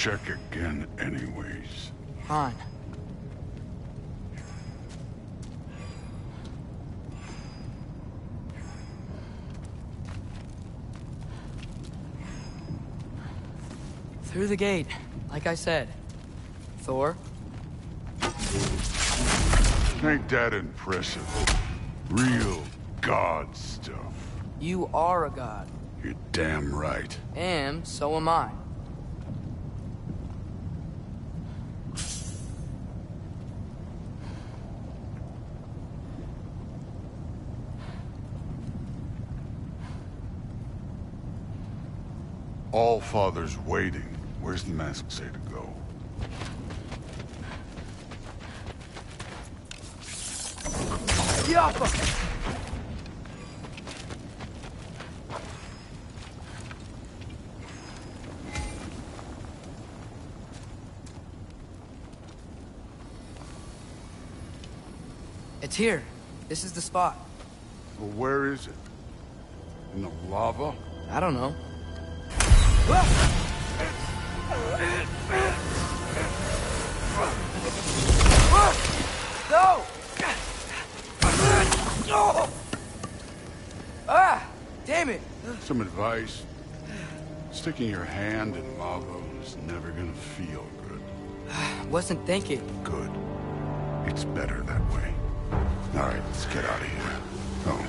check again anyways. Fine. Through the gate, like I said. Thor? Ain't that impressive? Real god stuff. You are a god. You're damn right. And so am I. All Father's waiting. Where's the mask say to go? Yappa! It's here. This is the spot. Well, where is it? In the lava? I don't know. No! Ah! Damn it! Some advice. Sticking your hand in lava is never gonna feel good. Wasn't thinking. Good. It's better that way. All right, let's get out of here. Oh.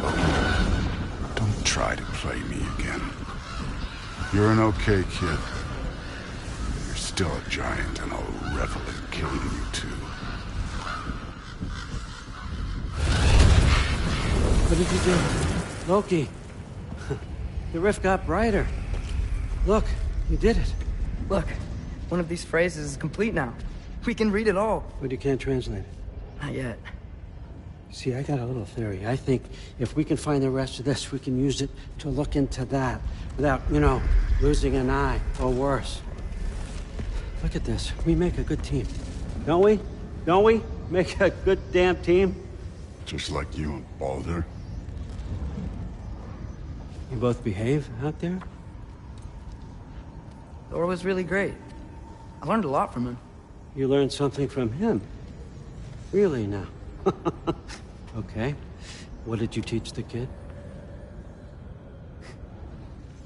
Look, don't try to play me again. You're an okay kid. You're still a giant, and I'll revel in killing you too. What did you do? Loki. The rift got brighter. Look, you did it. Look, one of these phrases is complete now. We can read it all. But you can't translate it. Not yet. See, I got a little theory. I think if we can find the rest of this, we can use it to look into that without, you know, losing an eye or worse. Look at this. We make a good team. Don't we? Don't we? Make a good damn team? Just like you and Baldur. You both behave out there? Thor was really great. I learned a lot from him. You learned something from him? Really now? Okay. What did you teach the kid?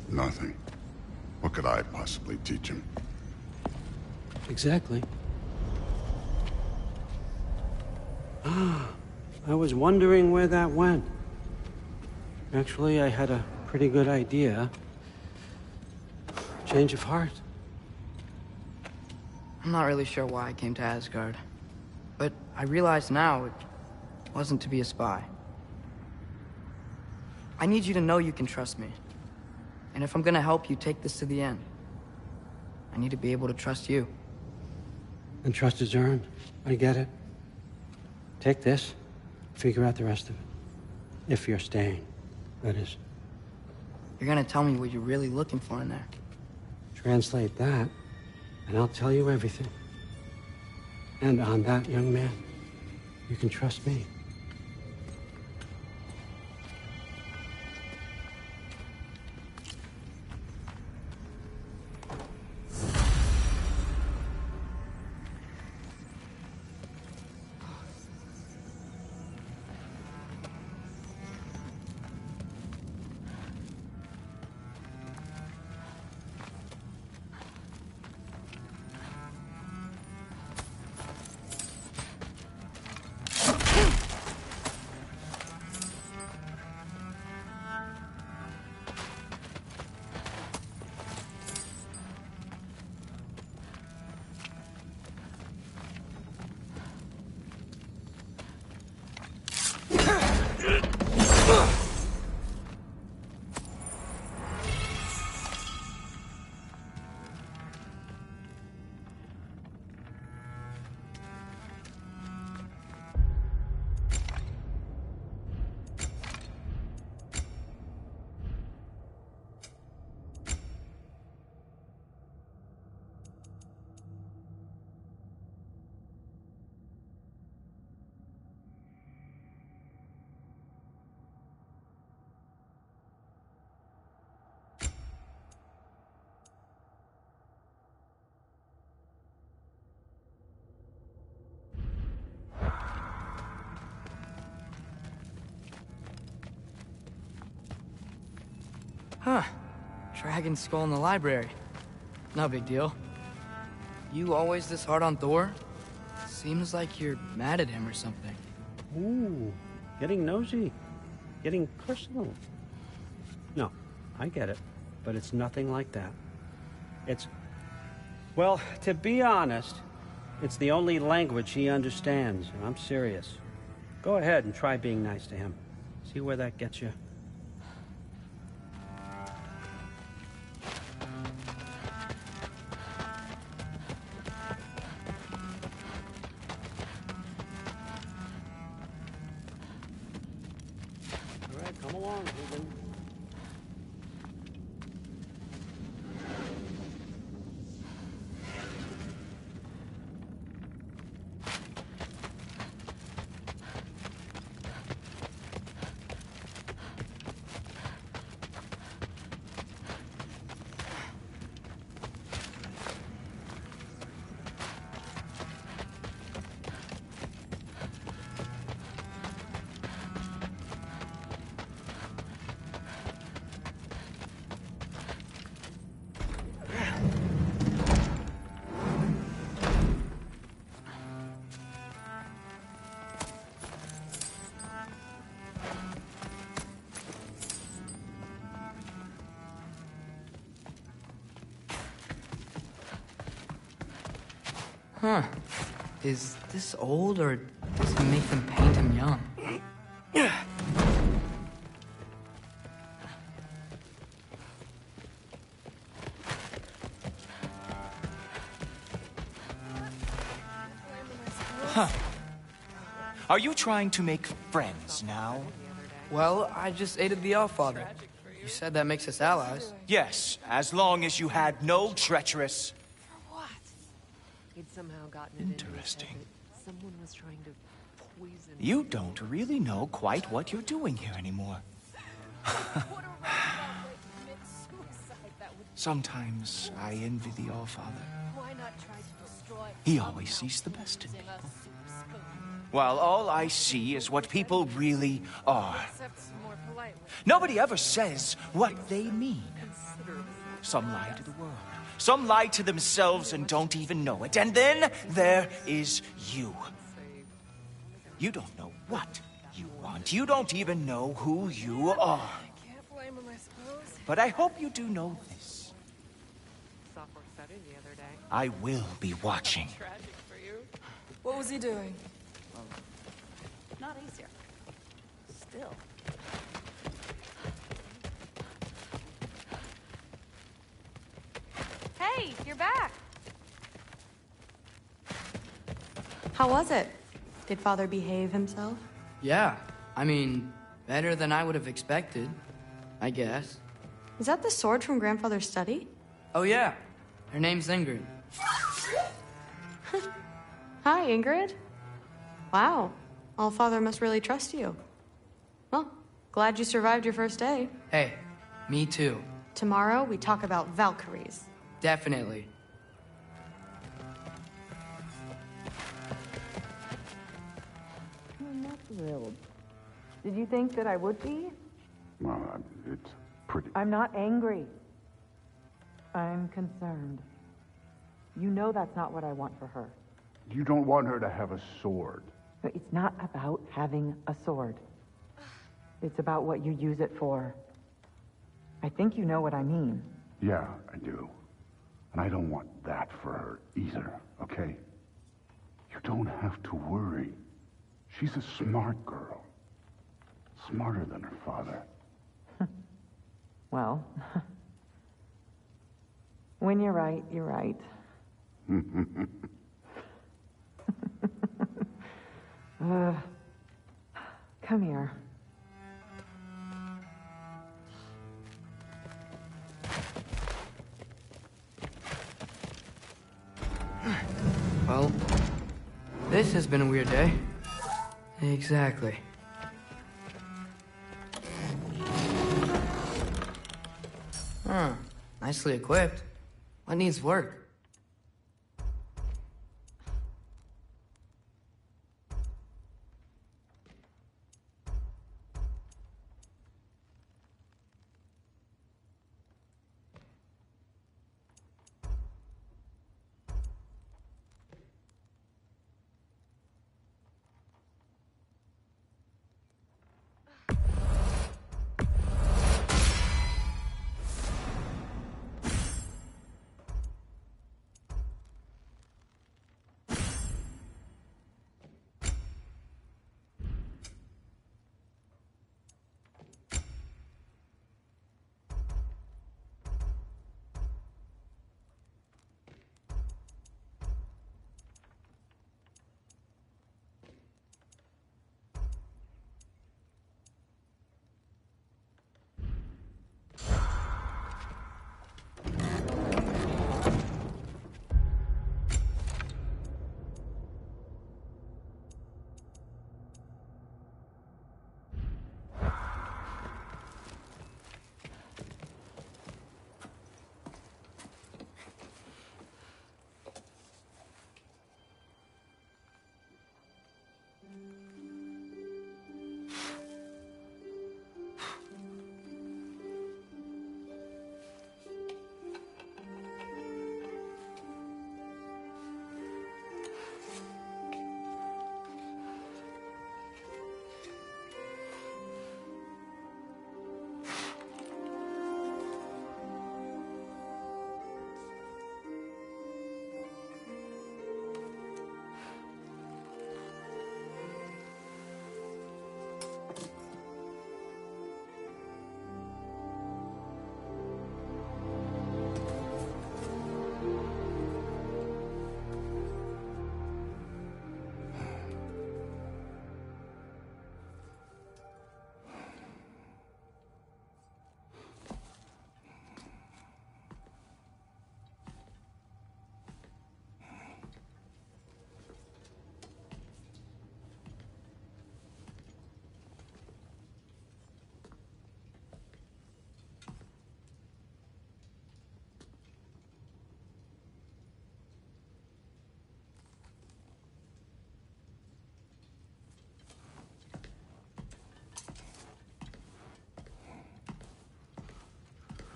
Nothing. What could I possibly teach him? Exactly. Ah, I was wondering where that went. Actually, I had a pretty good idea. Change of heart. I'm not really sure why I came to Asgard. But I realize now it wasn't to be a spy. I need you to know you can trust me. And if I'm gonna help you take this to the end, I need to be able to trust you. And trust is earned. I get it. Take this, figure out the rest of it. If you're staying, that is. You're gonna tell me what you're really looking for in there. Translate that, and I'll tell you everything. And on that, young man, you can trust me. Huh. Dragon skull in the library. No big deal. You always this hard on Thor? Seems like you're mad at him or something. Ooh, getting nosy. Getting personal. No, I get it. But it's nothing like that. It's... Well, to be honest, it's the only language he understands, and I'm serious. Go ahead and try being nice to him. See where that gets you. All right, come along, Hogan. Huh. Is this old, or does he make them paint him young? Huh. Are you trying to make friends now? Well, I just aided the Allfather. You said that makes us allies. Yes, as long as you had no treacherous... He'd somehow gotten it into his head Interesting. that someone was trying to poison You don't really know quite what you're doing here anymore. Sometimes I envy the Allfather. Why not try to destroy He always sees the best in using people. a soup spoon? While all I see is what people really are. Except more politely. Nobody ever says what they mean. Some lie to the world. Some lie to themselves and don't even know it. And then there is you. You don't know what you want. You don't even know who you are. Can't blame him, I suppose. But I hope you do know this. Software study the other day. I will be watching. Tragic for you. What was he doing? Not easier. Still. Hey, you're back. How was it? Did Father behave himself? Yeah. I mean, better than I would have expected, I guess. Is that the sword from Grandfather's study? Oh, yeah. Her name's Ingrid. Hi, Ingrid. Wow. Allfather must really trust you. Well, glad you survived your first day. Hey, me too. Tomorrow, we talk about Valkyries. Definitely. I'm not thrilled. Did you think that I would be? Well, it's pretty... I'm not angry. I'm concerned. You know that's not what I want for her. You don't want her to have a sword. But it's not about having a sword. It's about what you use it for. I think you know what I mean. Yeah, I do. And I don't want that for her either, okay? You don't have to worry. She's a smart girl. Smarter than her father. Well, when you're right, you're right. Come here. Well, this has been a weird day. Exactly. Huh. Nicely equipped. What needs work?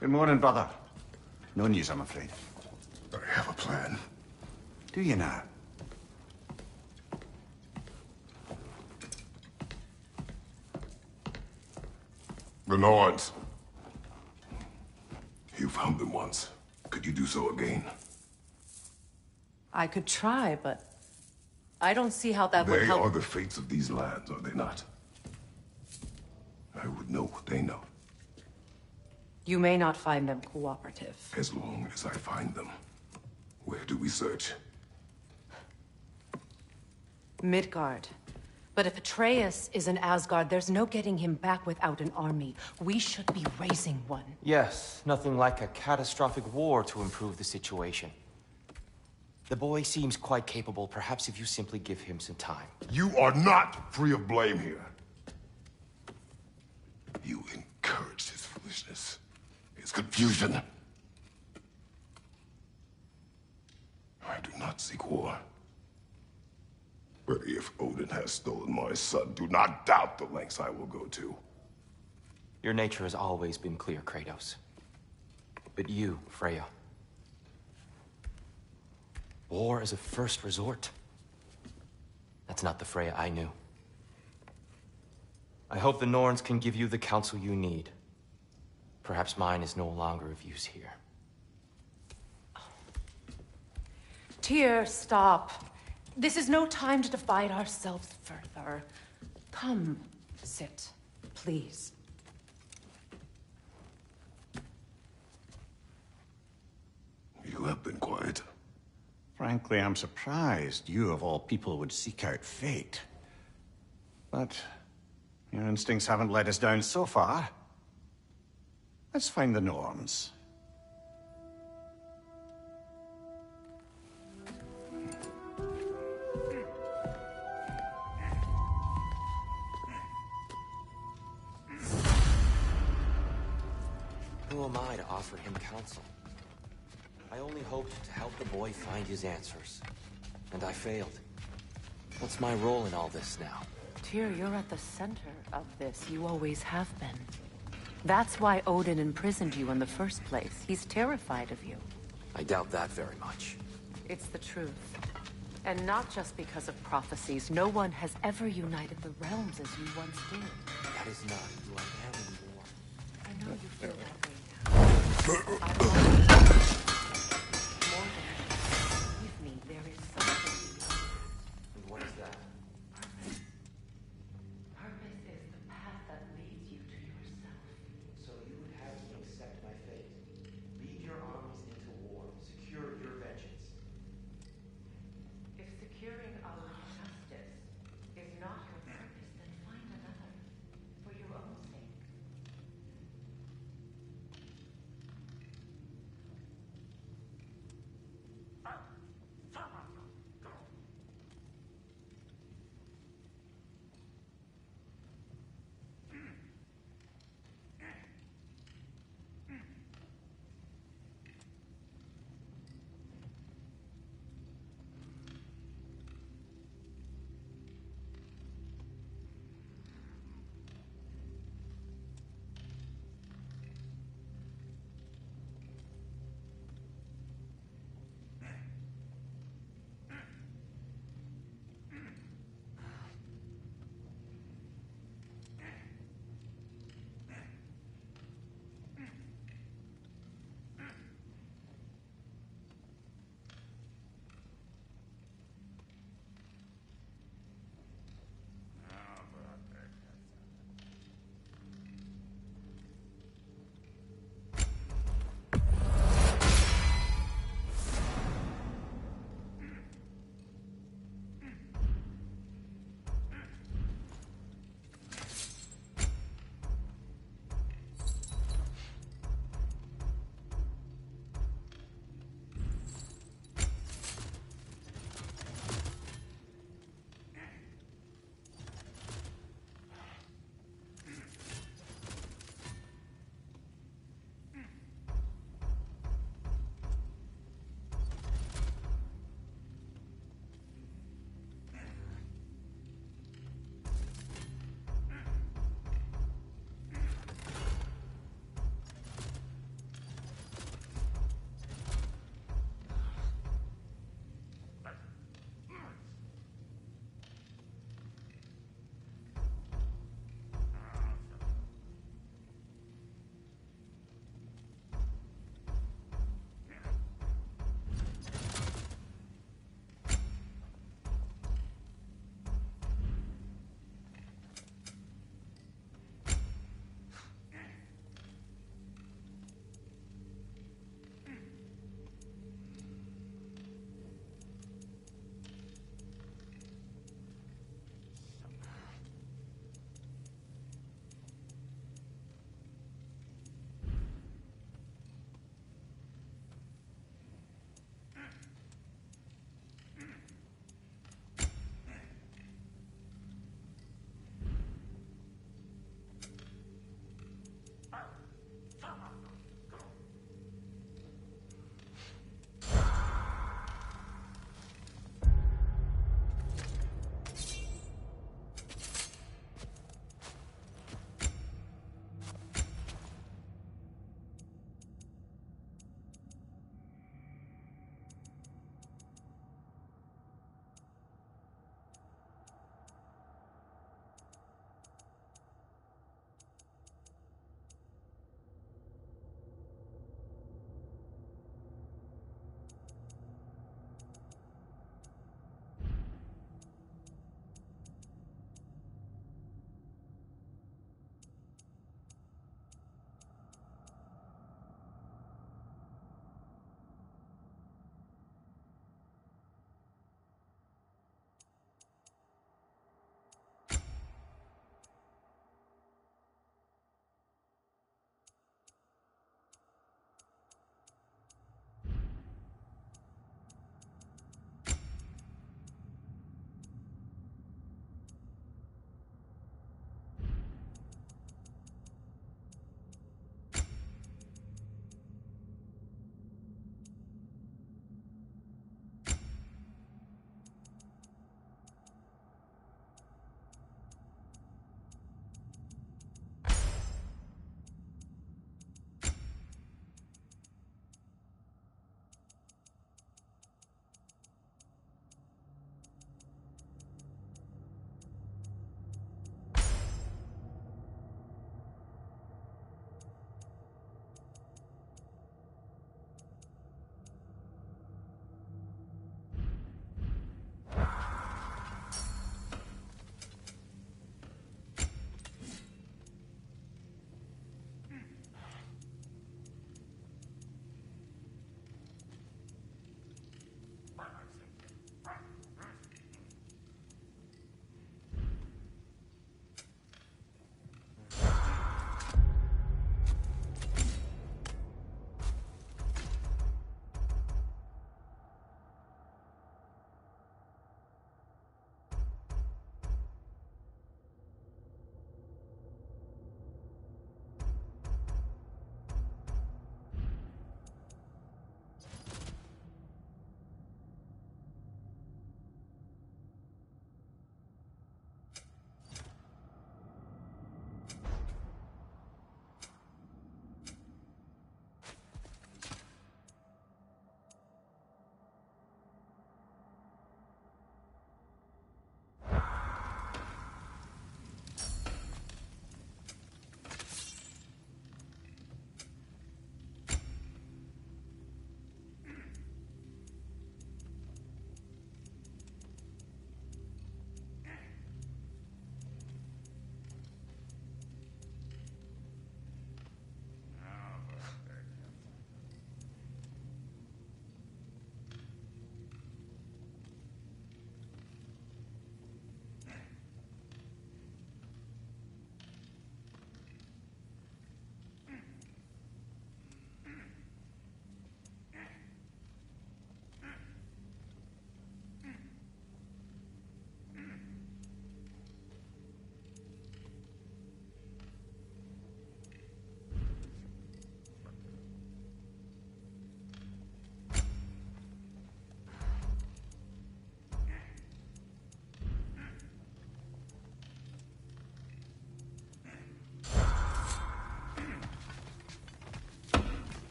Good morning, brother. No news, I'm afraid. I have a plan. Do you now? The Norns. You found them once. Could you do so again? I could try, but I don't see how that would They help. are the fates of these lands, are they not? I would know what they know, You may not find them cooperative. as long as I find them. Where do we search? Midgard. But if Atreus is in Asgard, there's no getting him back without an army. We should be raising one. Yes, nothing like a catastrophic war to improve the situation. The boy seems quite capable. Perhaps if you simply give him some time. You are not free of blame here. You encouraged his foolishness, his confusion. I do not seek war. But if Odin has stolen my son, do not doubt the lengths I will go to. Your nature has always been clear, Kratos. But you, Freya. War as a first resort. That's not the Freya I knew. I hope the Norns can give you the counsel you need. Perhaps mine is no longer of use here. Tyr, stop. This is no time to divide ourselves further. Come, sit, please. You have been quiet. Frankly, I'm surprised you, of all people, would seek out fate. But your instincts haven't let us down so far. Let's find the Norns. Who am I to offer him counsel? I only hoped to help the boy find his answers. And I failed. What's my role in all this now? Tyr, you're at the center of this. You always have been. That's why Odin imprisoned you in the first place. He's terrified of you. I doubt that very much. It's the truth. And not just because of prophecies. No one has ever united the realms as you once did. That is not who I am anymore. I know you feel that way now. More than that. Believe me, there is something beyond. And what is that? Purpose is the path that leads you to yourself. So you would have me accept my fate. Lead your armies into war. Secure your vengeance. If securing our justice is not your purpose, then find another. For your own sake.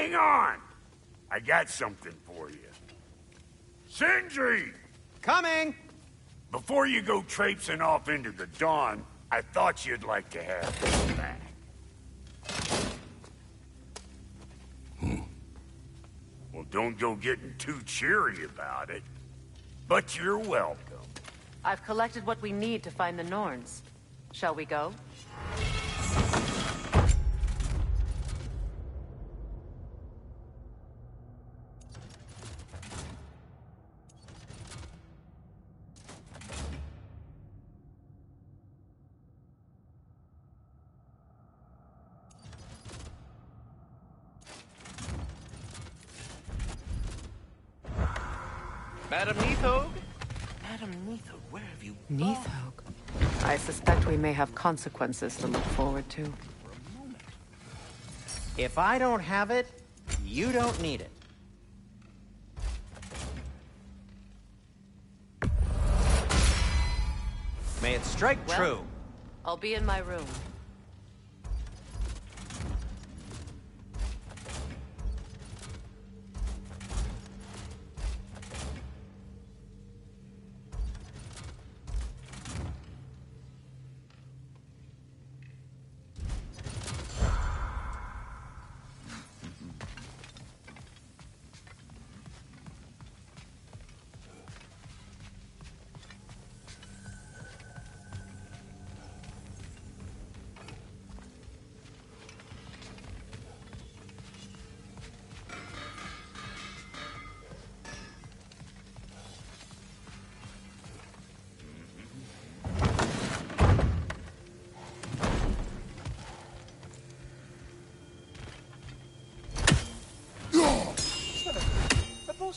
Hang on! I got something for you. Sindri! Coming! Before you go traipsing off into the dawn, I thought you'd like to have this back. Well, don't go getting too cheery about it. But you're welcome. I've collected what we need to find the Norns. Shall we go? Madam Neathog? Madam Neathog, where have you gone? Neathog. I suspect we may have consequences to look forward to. If I don't have it, you don't need it. May it strike true. I'll be in my room.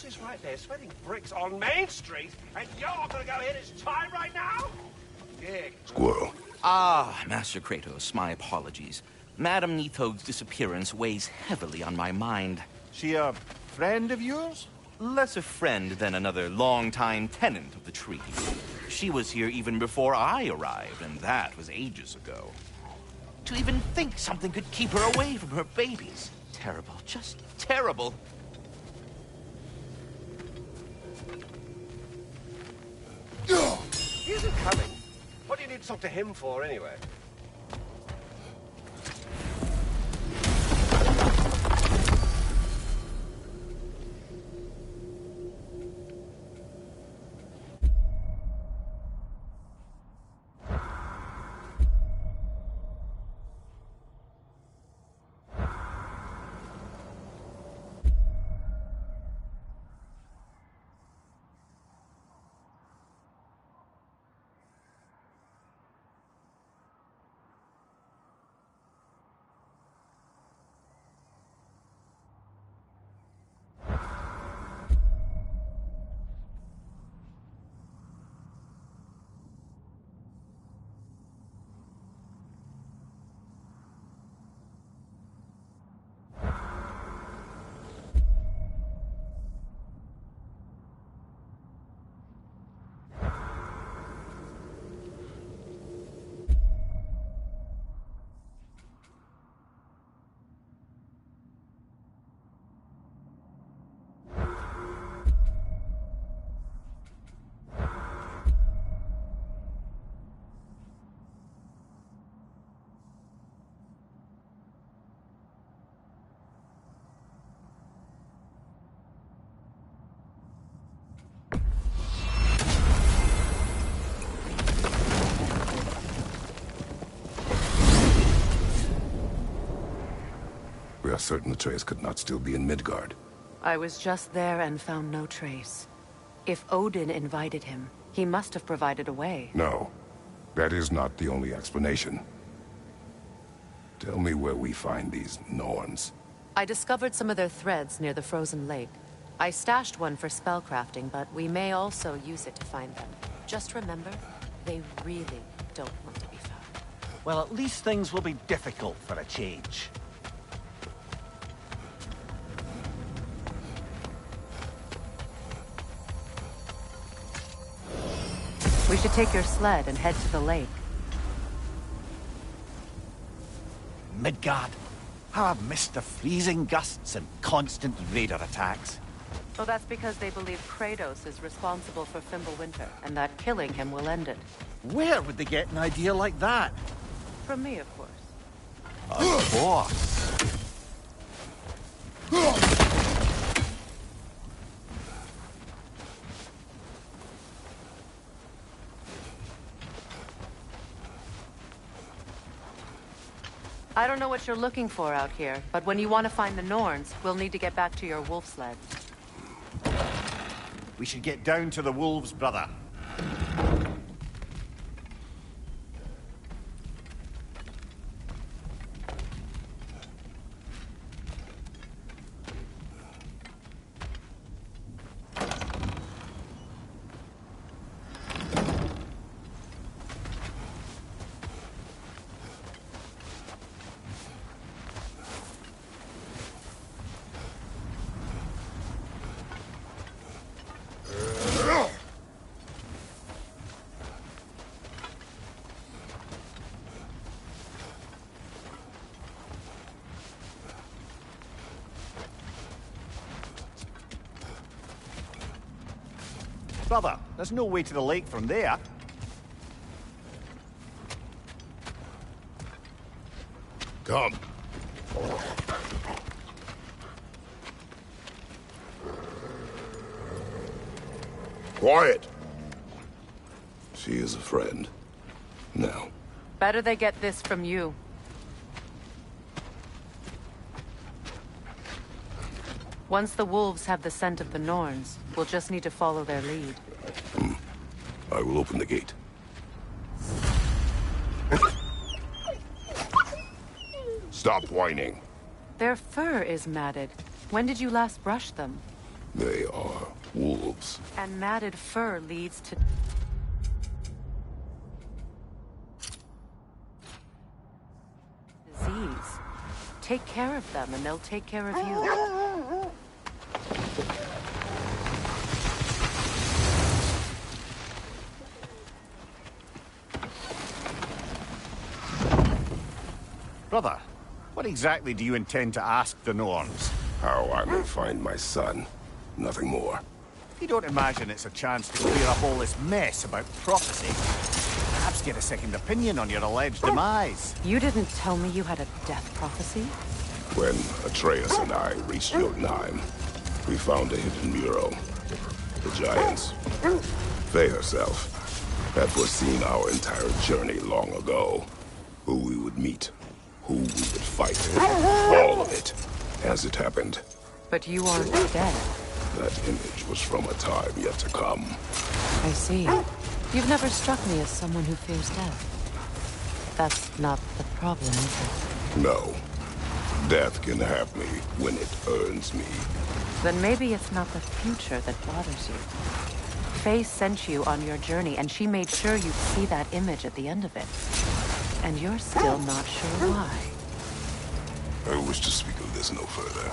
Is right there, sweating bricks on Main Street, and you're gonna go hit his time right now? Dick. Squirrel. Ah, Master Kratos, my apologies. Madam Neathog's disappearance weighs heavily on my mind. She a friend of yours? Less a friend than another longtime tenant of the tree. She was here even before I arrived, and that was ages ago. To even think something could keep her away from her babies. Terrible, just terrible. He isn't coming. What do you need to talk to him for, anyway? We are certain Atreus could not still be in Midgard. I was just there and found no trace. If Odin invited him, he must have provided a way. No, that is not the only explanation. Tell me where we find these Norns. I discovered some of their threads near the frozen lake. I stashed one for spellcrafting, but we may also use it to find them. Just remember, they really don't want to be found. Well, at least things will be difficult for a change. We should take your sled and head to the lake. Midgard, I've missed the freezing gusts and constant raider attacks. Oh, that's because they believe Kratos is responsible for Fimbulwinter, and that killing him will end it. Where would they get an idea like that? From me, of course. Of course. I don't know what you're looking for out here, but when you want to find the Norns, we'll need to get back to your wolf sled. We should get down to the wolves, brother. Brother, there's no way to the lake from there. Come. Quiet. She is a friend. Now. Better they get this from you. Once the wolves have the scent of the Norns, we'll just need to follow their lead. I will open the gate. Stop whining. Their fur is matted. When did you last brush them? They are wolves. And matted fur leads to... disease. Take care of them and they'll take care of you. Brother, what exactly do you intend to ask the Norns? How I may find my son. Nothing more. You don't imagine it's a chance to clear up all this mess about prophecy? Perhaps get a second opinion on your alleged demise. You didn't tell me you had a death prophecy? When Atreus and I reached Jotunheim, we found a hidden mural. The Giants, Faye herself, had foreseen our entire journey long ago. Who we would meet, who we would fight. All of it, as it happened. But you aren't dead. That image was from a time yet to come. I see. You've never struck me as someone who fears death. That's not the problem, is it? No. Death can have me when it earns me. Then maybe it's not the future that bothers you. Faye sent you on your journey, and she made sure you'd see that image at the end of it. And you're still not sure why. I wish to speak of this no further.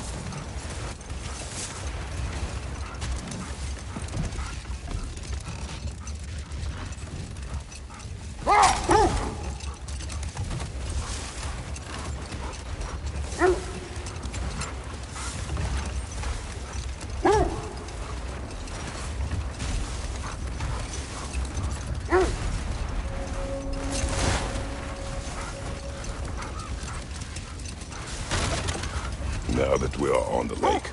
Now that we are on the lake,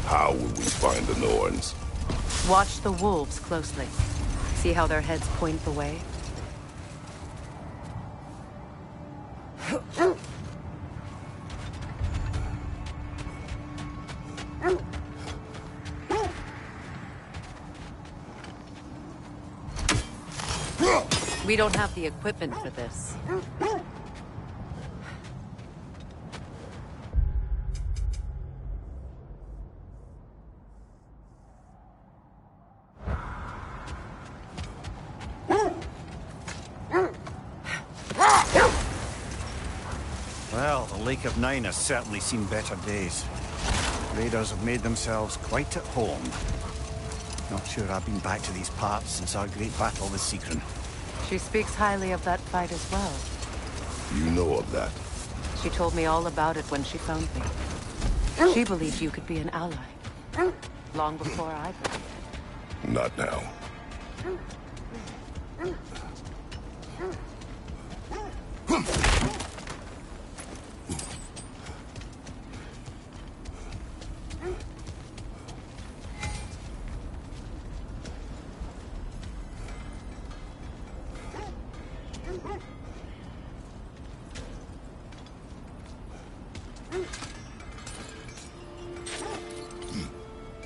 how will we find the Norns? Watch the wolves closely. See how their heads point the way? We don't have the equipment for this. Well, the Lake of Nine has certainly seen better days. Raiders have made themselves quite at home. Not sure I've been back to these parts since our great battle with Seekron. She speaks highly of that fight as well. You know of that. She told me all about it when she found me. She believed you could be an ally. Long before I believed. Not now.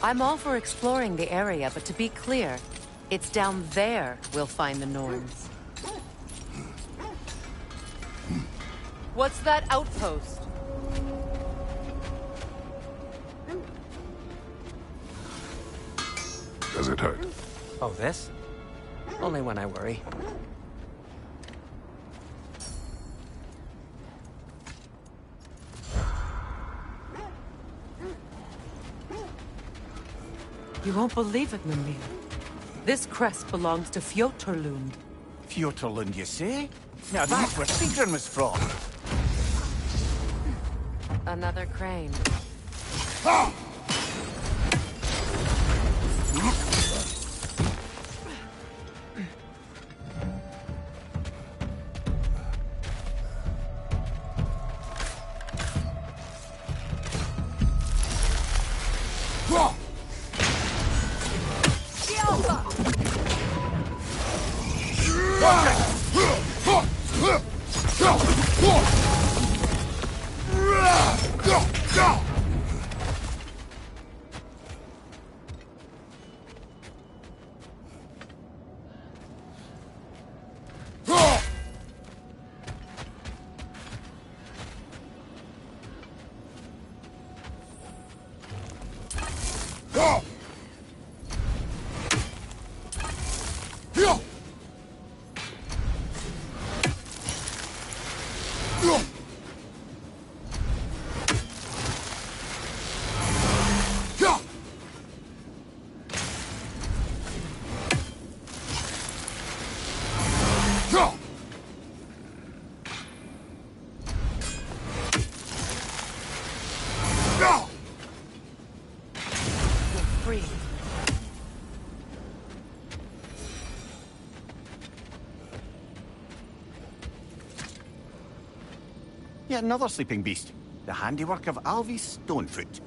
I'm all for exploring the area, but to be clear, it's down there we'll find the Norns. What's that outpost? Does it hurt? Oh, this? Only when I worry. You won't believe it, Mimir. This crest belongs to Fjotorlund. Fjotorlund, you say? Now that's where Sigrun was from. Another crane. Yet another sleeping beast. The handiwork of Alvi Stonefoot.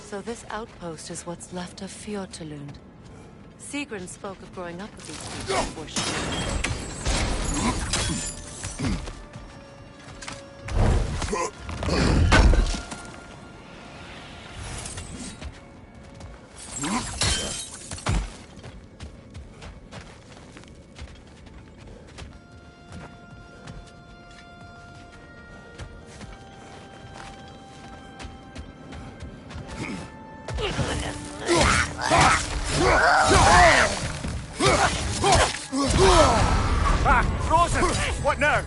So this outpost is what's left of Fjotorlund. Sigrun spoke of growing up with these people before Frozen! What now?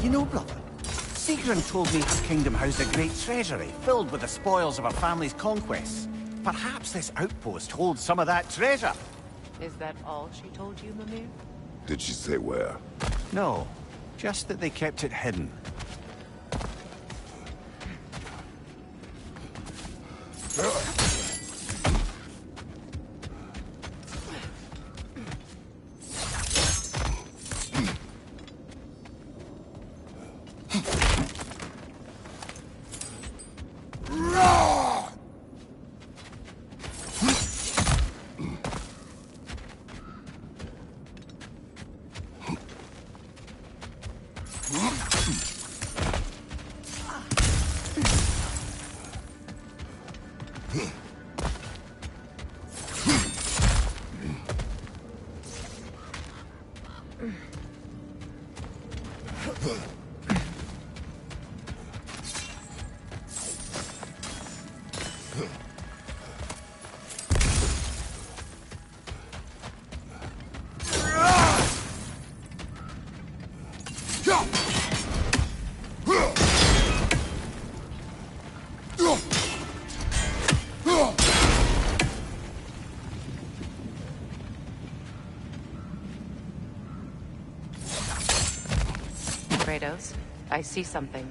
You know, brother, Sigrun told me her kingdom housed a great treasury filled with the spoils of her family's conquests. Perhaps this outpost holds some of that treasure. Is that all she told you, Mimir? Did she say where? No, just that they kept it hidden. Kratos, I see something.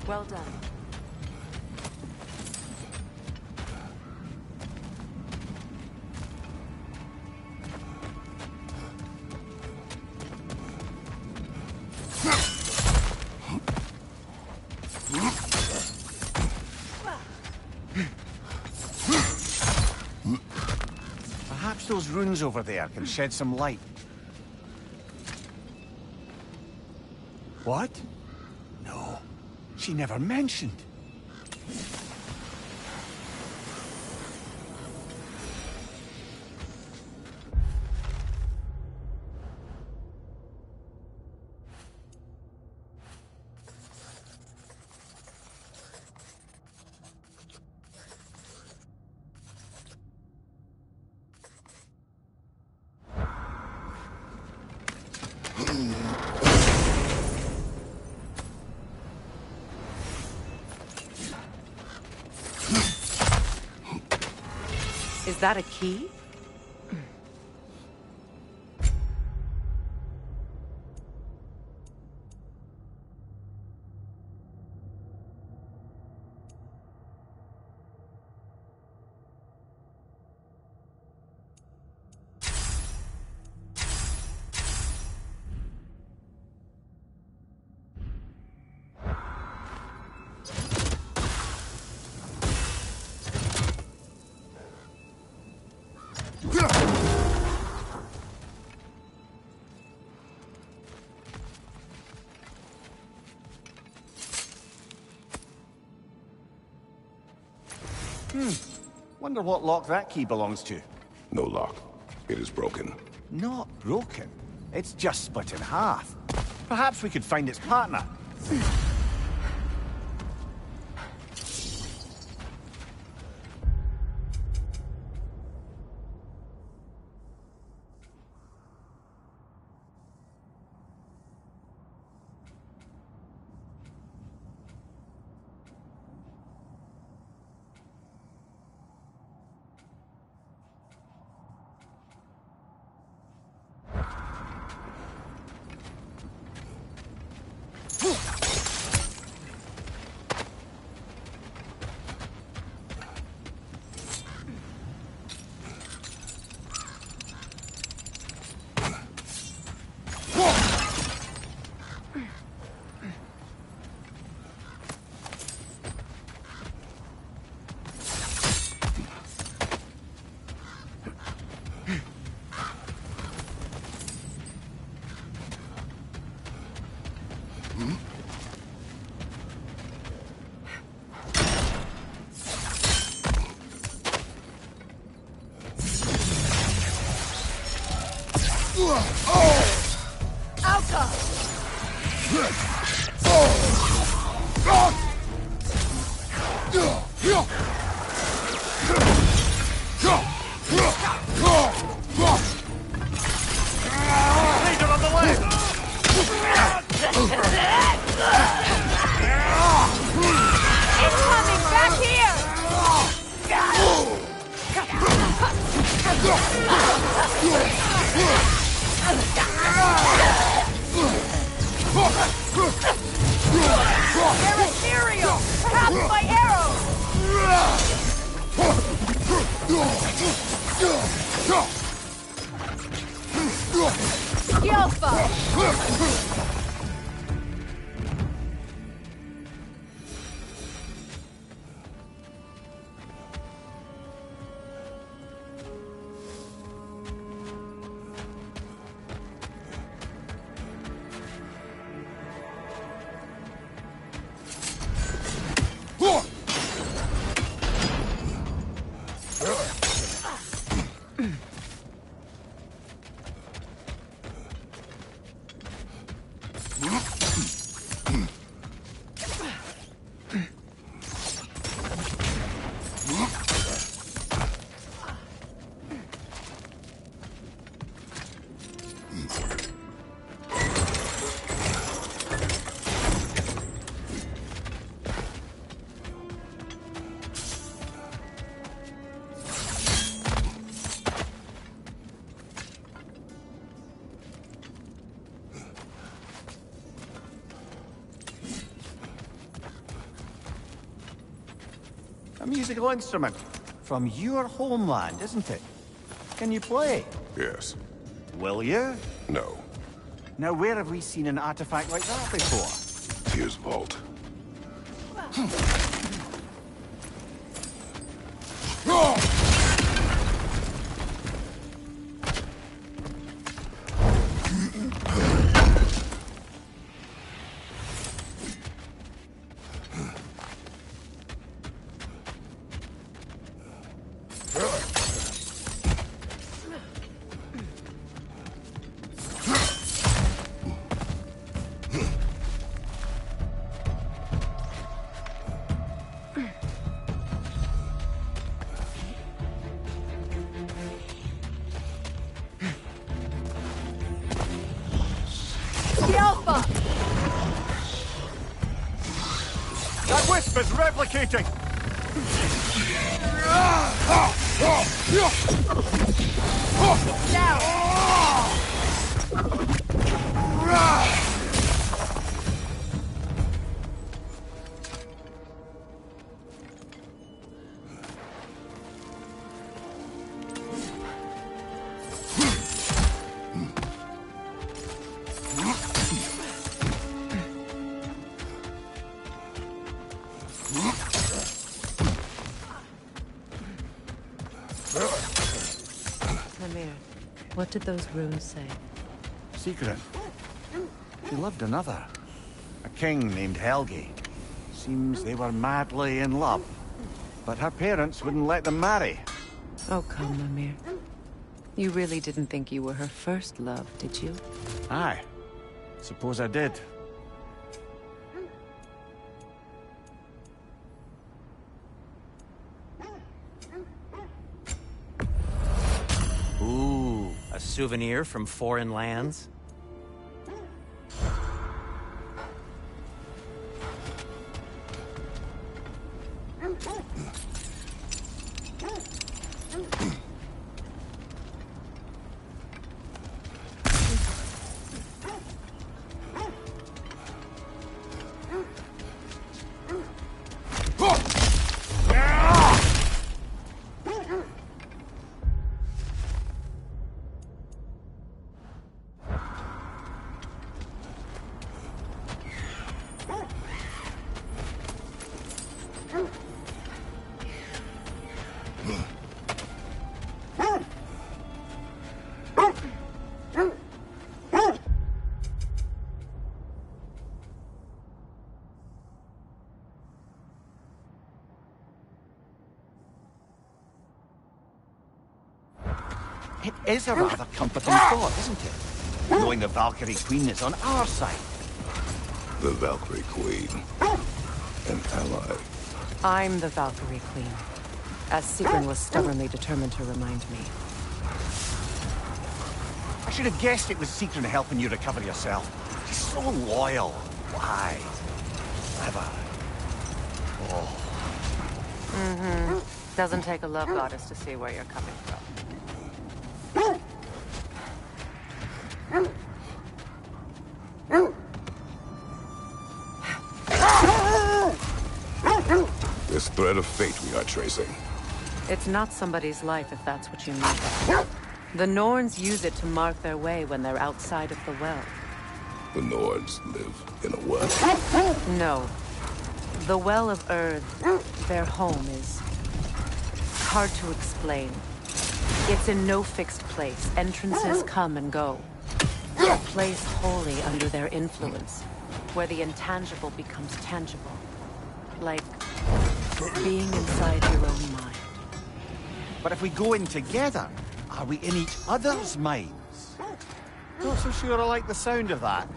Well done. Perhaps those runes over there can shed some light. What? No, she never mentioned. Is that a key? Wonder what lock that key belongs to. No lock. It is broken. Not broken. It's just split in half. Perhaps we could find its partner. They're ethereal! Perhaps my arrows! Yelpa! A musical instrument from your homeland, isn't it? Can you play? Yes. Will you? No. Now, where have we seen an artifact like that before? Here's Vault. That wisp is replicating! What did those runes say? Secret. She loved another. A king named Helgi. Seems they were madly in love. But her parents wouldn't let them marry. Oh, come, Mimir. You really didn't think you were her first love, did you? Aye. Suppose I did. Ooh, a souvenir from foreign lands? It is a rather comforting thought, isn't it? Knowing the Valkyrie Queen is on our side. The Valkyrie Queen. An ally. I'm the Valkyrie Queen, as Sigrun was stubbornly determined to remind me. I should have guessed it was Sigrun helping you recover yourself. She's so loyal, wise, clever. Oh. Mm-hmm. Doesn't take a love goddess to see where you're coming from. This thread of fate we are tracing. It's not somebody's life, if that's what you mean. The Norns use it to mark their way when they're outside of the well. The Nords live in a well. No. The Well of Earth, their home, is hard to explain. It's in no fixed place. Entrances come and go. A place wholly under their influence, where the intangible becomes tangible. Like being inside your own mind. But if we go in together, are we in each other's minds? Not so sure I like the sound of that.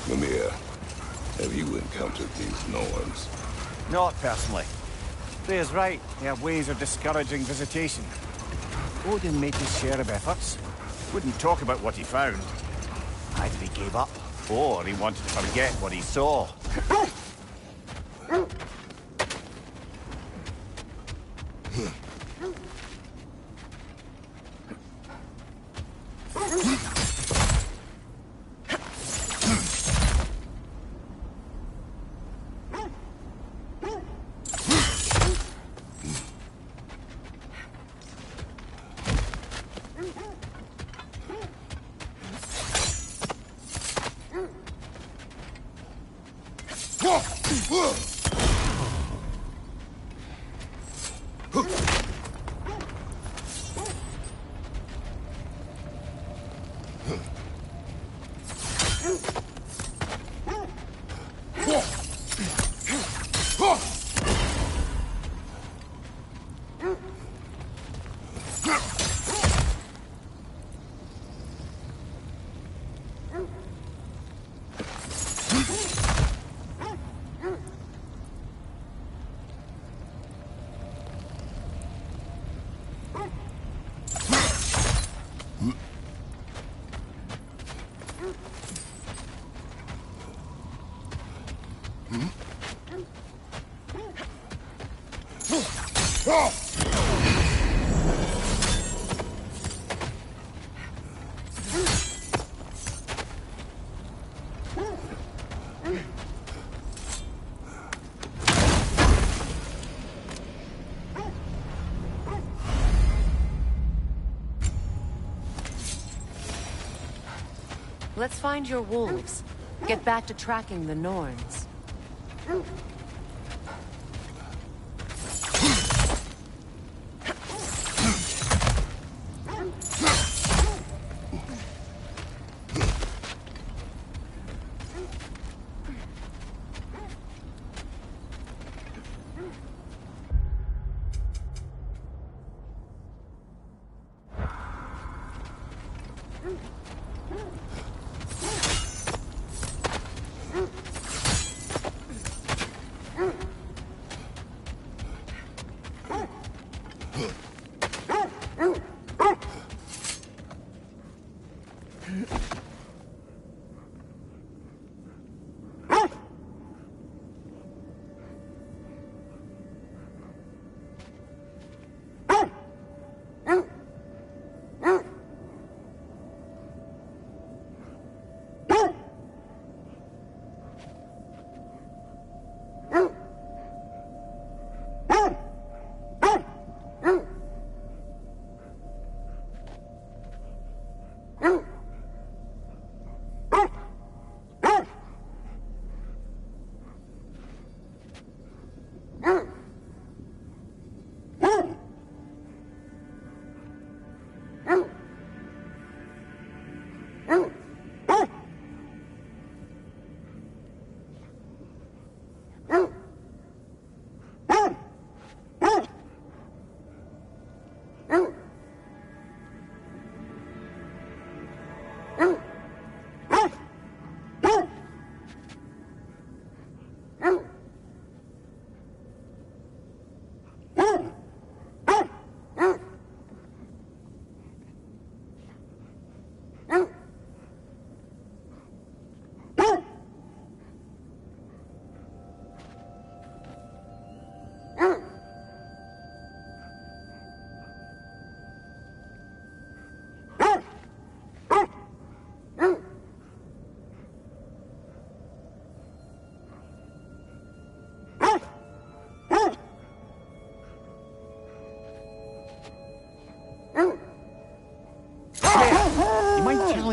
Mimir, have you encountered these Norns? Not personally. Freya's right. They have ways of discouraging visitation. Odin made his share of efforts. Wouldn't talk about what he found. Either he gave up, or he wanted to forget what he saw. Let's find your wolves. Get back to tracking the Norns.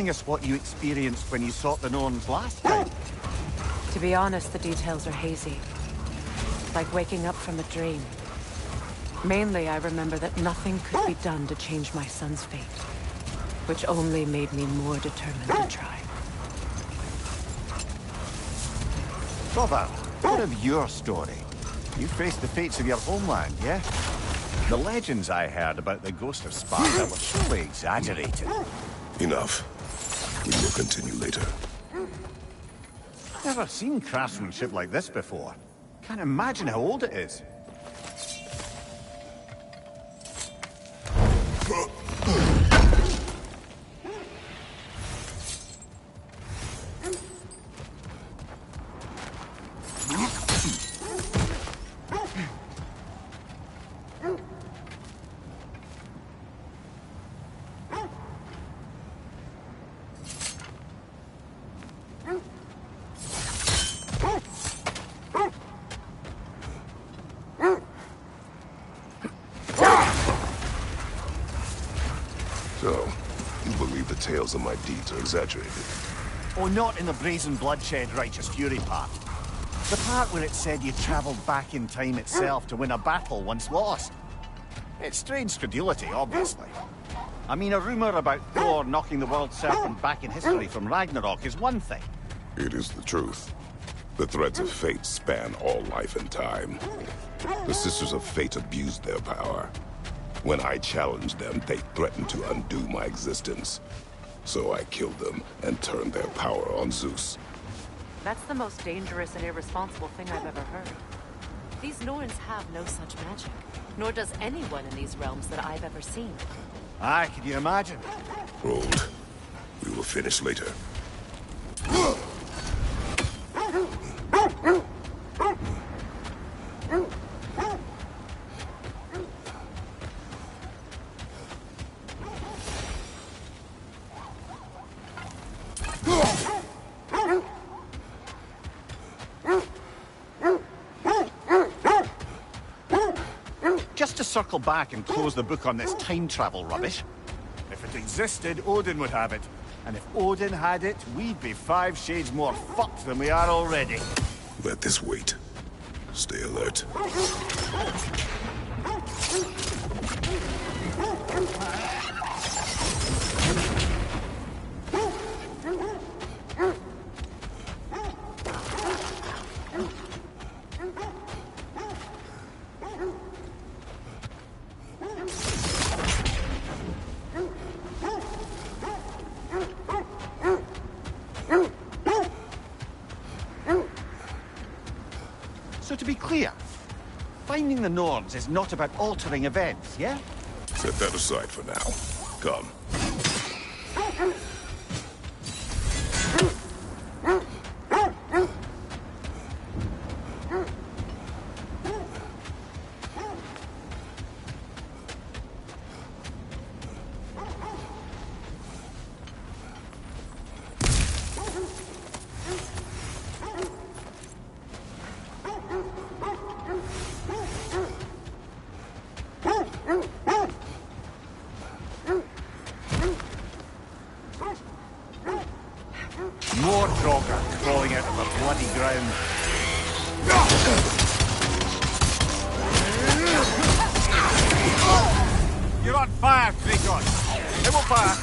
telling us what you experienced when you sought the Norns last time? To be honest, the details are hazy. Like waking up from a dream. Mainly, I remember that nothing could be done to change my son's fate. Which only made me more determined to try. Brother, what of your story? You faced the fates of your homeland, yeah? The legends I heard about the ghost of Sparta were surely exaggerated. Enough. We will continue later. Never seen craftsmanship like this before. Can't imagine how old it is. So, you believe the tales of my deeds are exaggerated? Oh, not in the brazen bloodshed righteous fury part. The part where it said you traveled back in time itself to win a battle once lost. It's strange credulity, obviously. I mean, a rumor about Thor knocking the world serpent back in history from Ragnarok is one thing. It is the truth. The threads of fate span all life and time. The Sisters of Fate abused their power. When I challenged them, they threatened to undo my existence. So I killed them and turned their power on Zeus. That's the most dangerous and irresponsible thing I've ever heard. These Norns have no such magic. Nor does anyone in these realms that I've ever seen. Aye, can you imagine? Rolled. We will finish later. Just to circle back and close the book on this time travel rubbish. If it existed, Odin would have it. And if Odin had it, we'd be 5 shades more fucked than we are already. Let this wait. Stay alert. So to be clear, finding the Norns is not about altering events, yeah? Set that aside for now. Come. More Draugr crawling out of the bloody ground. You're on fire, Kratos! It will fire!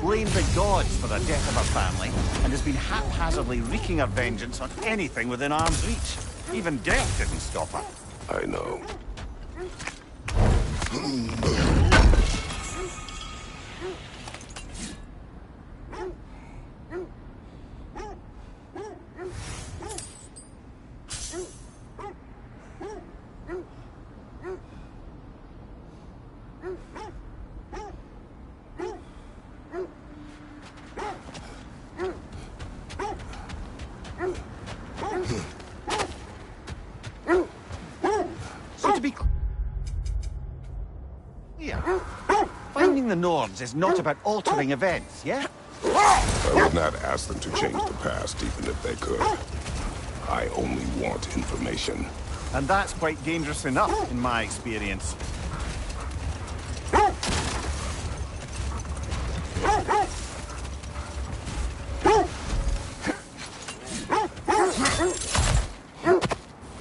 blamed the gods for the death of her family, and has been haphazardly wreaking her vengeance on anything within arm's reach. Even death didn't stop her. I know. So to be clear, finding the Nords is not about altering events, yeah? I would not ask them to change the past, even if they could. I only want information. And that's quite dangerous enough, in my experience.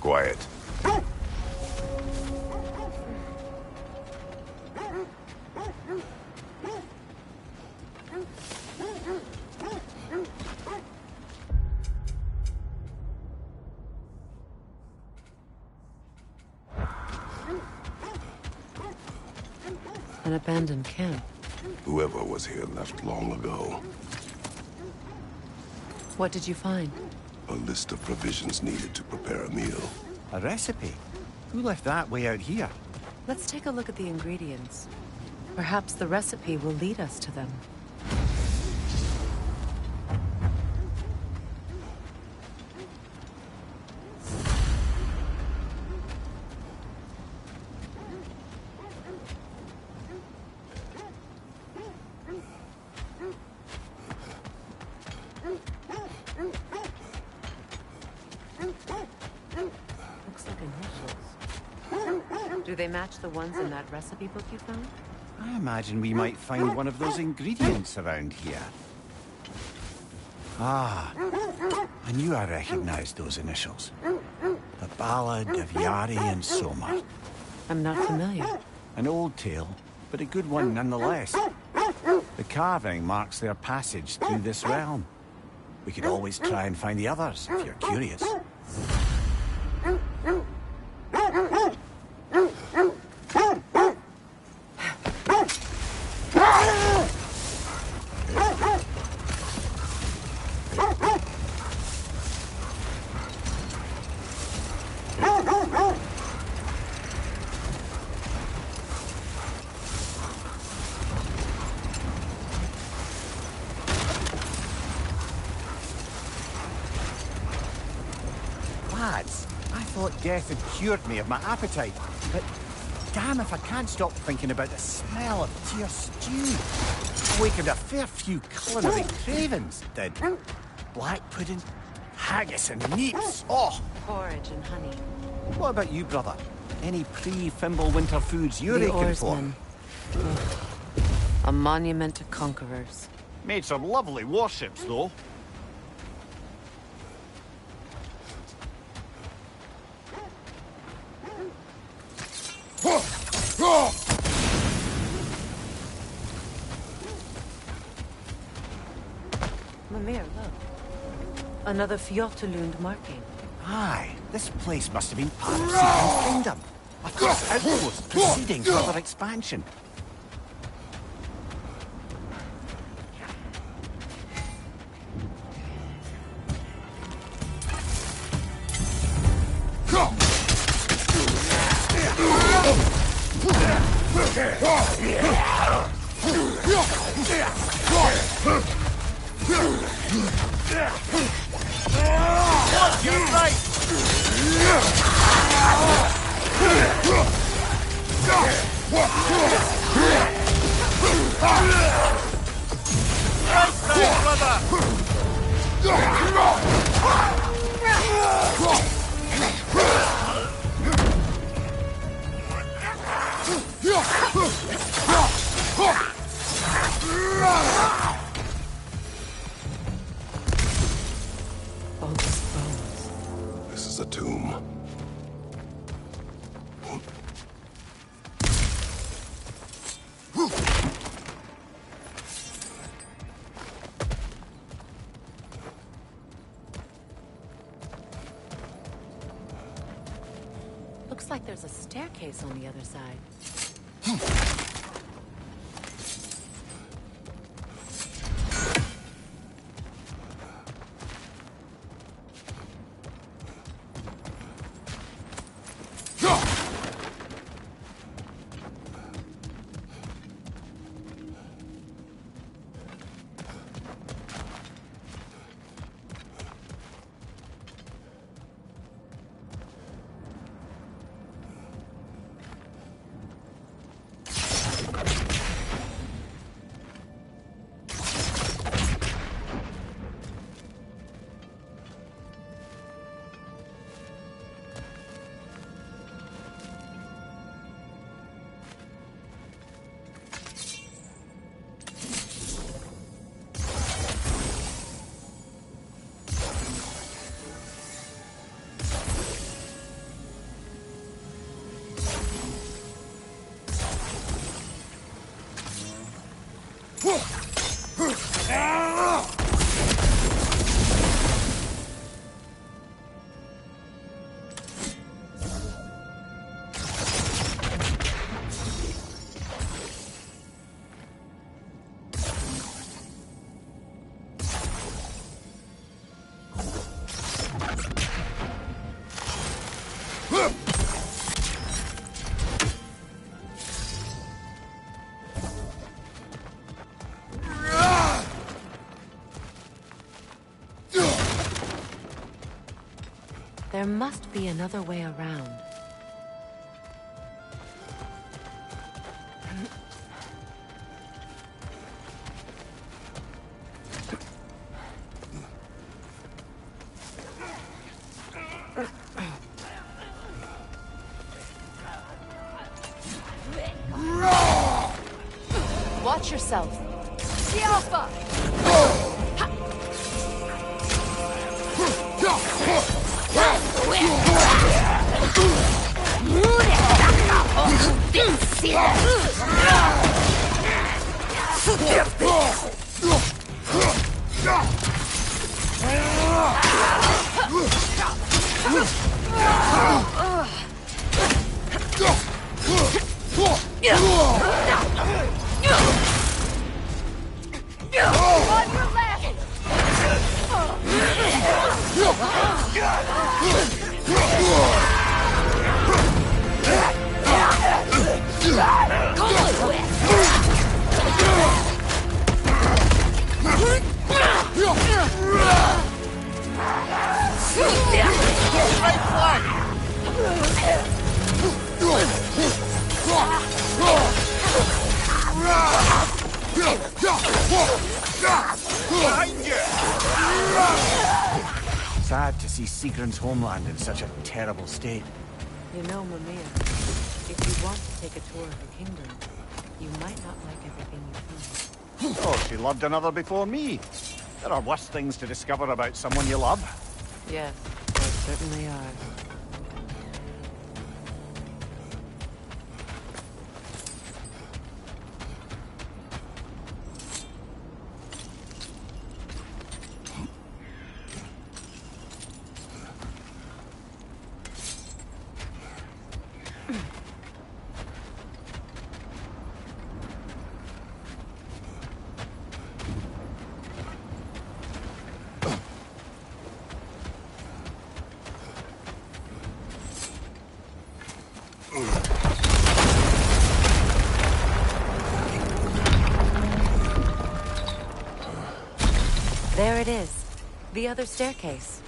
Quiet. An abandoned camp. Whoever was here left long ago. What did you find? A list of provisions needed to prepare a meal. A recipe? Who left that way out here? Let's take a look at the ingredients. Perhaps the recipe will lead us to them. Looks like initials. Do they match the ones in that recipe book you found? I imagine we might find one of those ingredients around here. Ah, I knew I recognized those initials. The Ballad of Yari and Soma. I'm not familiar. An old tale, but a good one nonetheless. The carving marks their passage through this realm. We could always try and find the others, if you're curious. Lads, I thought death had cured me of my appetite, but damn if I can't stop thinking about the smell of tear stew. Awakened a fair few culinary cravings, did. Black pudding, haggis and neeps, oh! Porridge and honey. What about you, brother? Any pre-Fimble winter foods you're The aching oarsmen. Ugh. A monument to conquerors. Made some lovely warships, though. Mimir, look. Another Fjortulund marking. Aye, this place must have been part of Seagon's kingdom. A first outpost preceding further expansion. You're right. This is a tomb. Looks like there's a staircase on the other side. There must be another way around. Watch yourself. The Alpha! On your left! Sad to see Sigrun's homeland in such a terrible state. You know, Mimir, if you want to take a tour of the kingdom, you might not like everything you find. Oh, she loved another before me. There are worse things to discover about someone you love. Yes, there certainly are. There it is. The other staircase.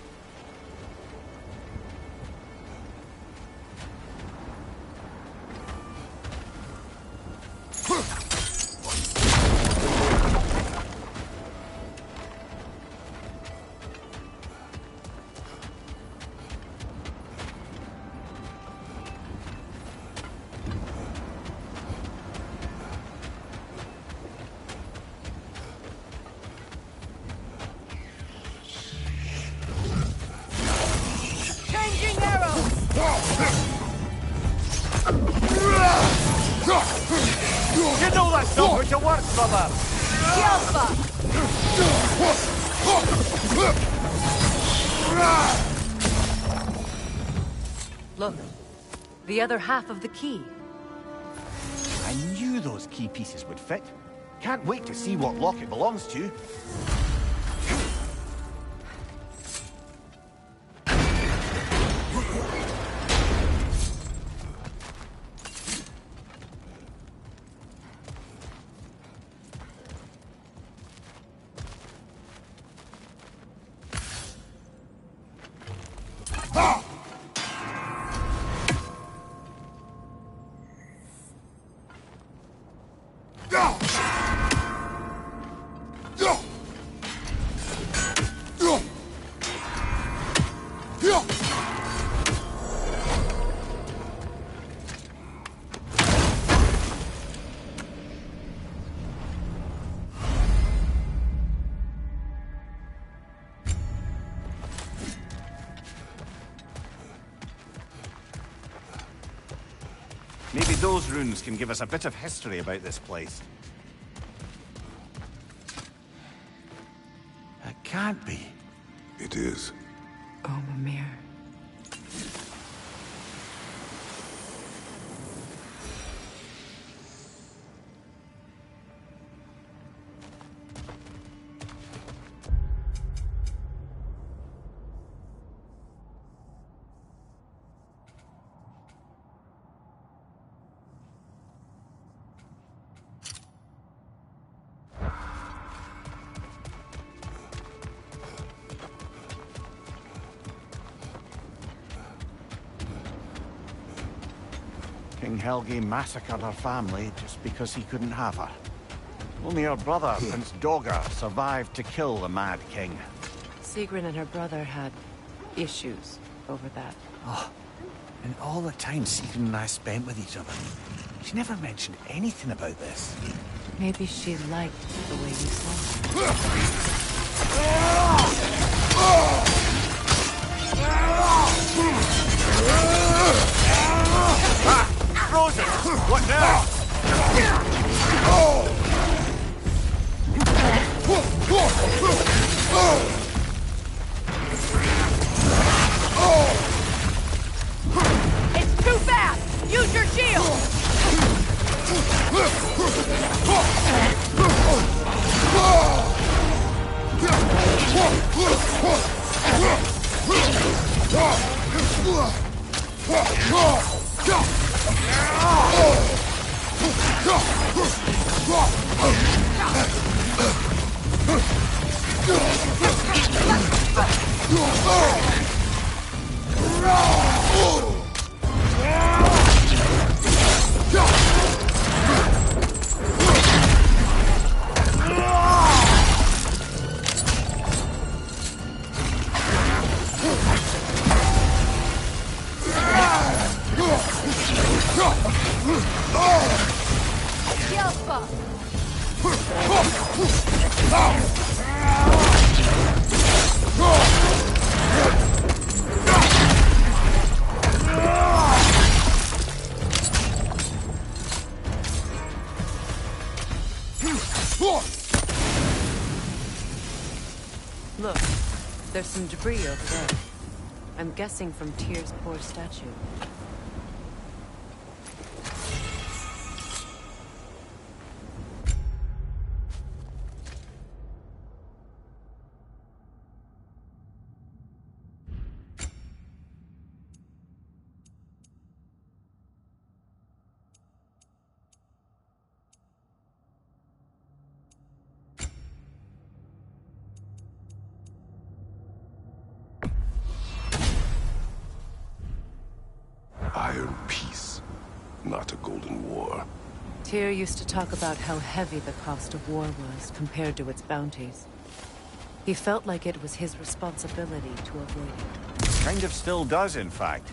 Changing arrows! You know that's not going to work, brother! The Alpha! Look, The other half of the key. I knew those key pieces would fit. Can't wait to see what lock it belongs to. Maybe those runes can give us a bit of history about this place. It can't be. It is. Oh, Mimir. King Helge massacred her family just because he couldn't have her. Only her brother, Prince Dogger, survived to kill the Mad King. Sigrun and her brother had issues over that. Oh, and all the time Sigrun and I spent with each other, she never mentioned anything about this. Maybe she liked the way you saw her. Frozen! What now? It's too fast! Use your shield! Look, there's some debris over there. I'm guessing from Tyr's poor statue. Iron peace, not a golden war. Tyr used to talk about how heavy the cost of war was compared to its bounties. He felt like it was his responsibility to avoid it. Kind of still does, in fact.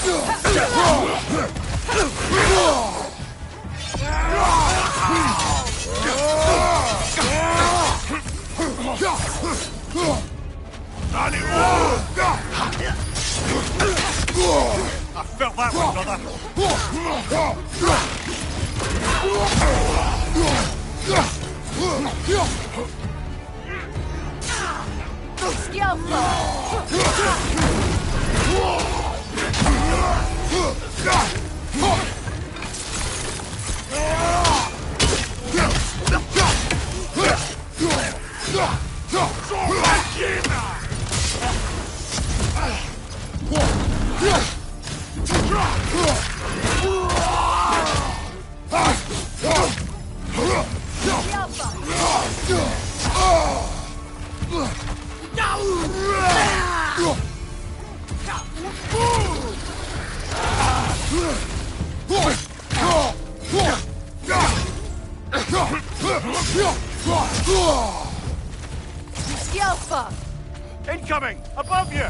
I felt that one, brother. Incoming! Above you!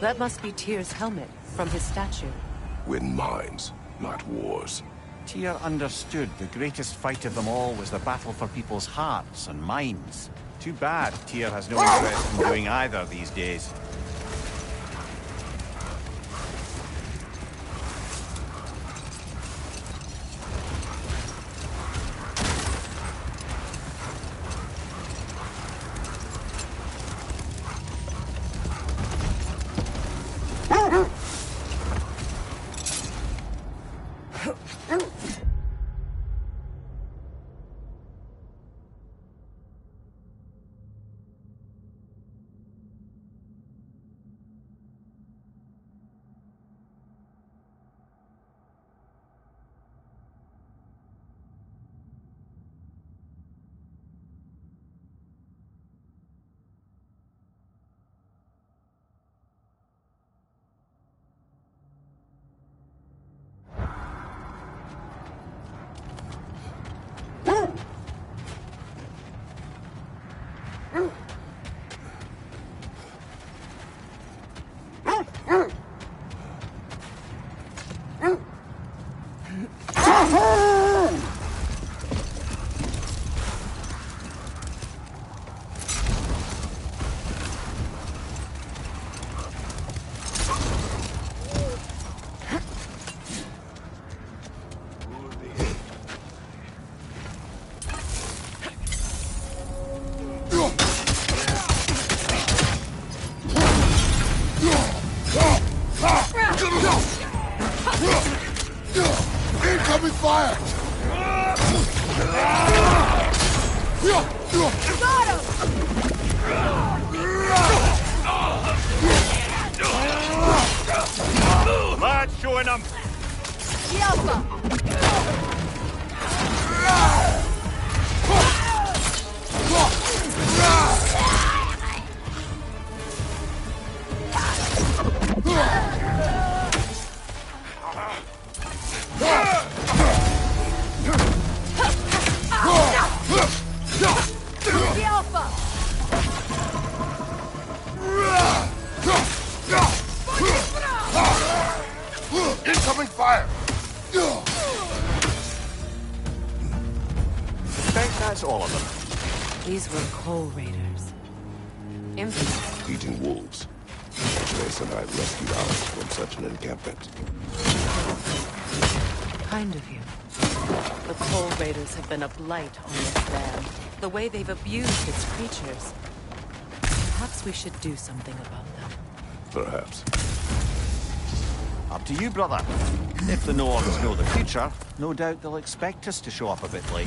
That must be Tyr's helmet from his statue. Win minds, not wars. Tyr understood the greatest fight of them all was the battle for people's hearts and minds. Too bad Tyr has no interest in doing either these days. Incoming fire! Got him! Lads, showing them! The Alpha! The Alpha! Incoming fire! Think that's all of them. These were coal raiders. Infamous. Eating wolves. Trace and I rescued ours from such an encampment. Kind of you. The coal raiders have been a blight on this land. The way they've abused its creatures. Perhaps we should do something about them. Perhaps. Up to you, brother. If the Nords know the future, no doubt they'll expect us to show up a bit late.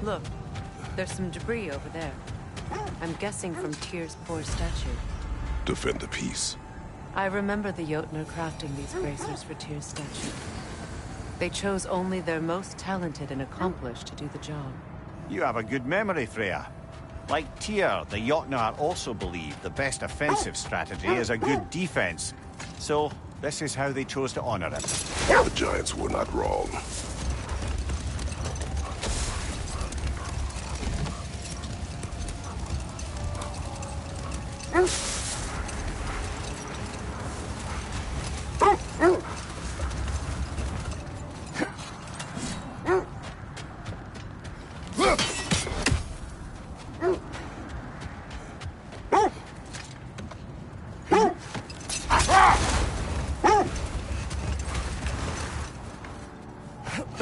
Look, there's some debris over there. I'm guessing from Tyr's poor statue. Defend the peace. I remember the Jotnar crafting these bracers for Tyr's statue. They chose only their most talented and accomplished to do the job. You have a good memory, Freya. Like Tyr, the Jotnar also believe the best offensive strategy is a good defense. So, this is how they chose to honor it. The Giants were not wrong.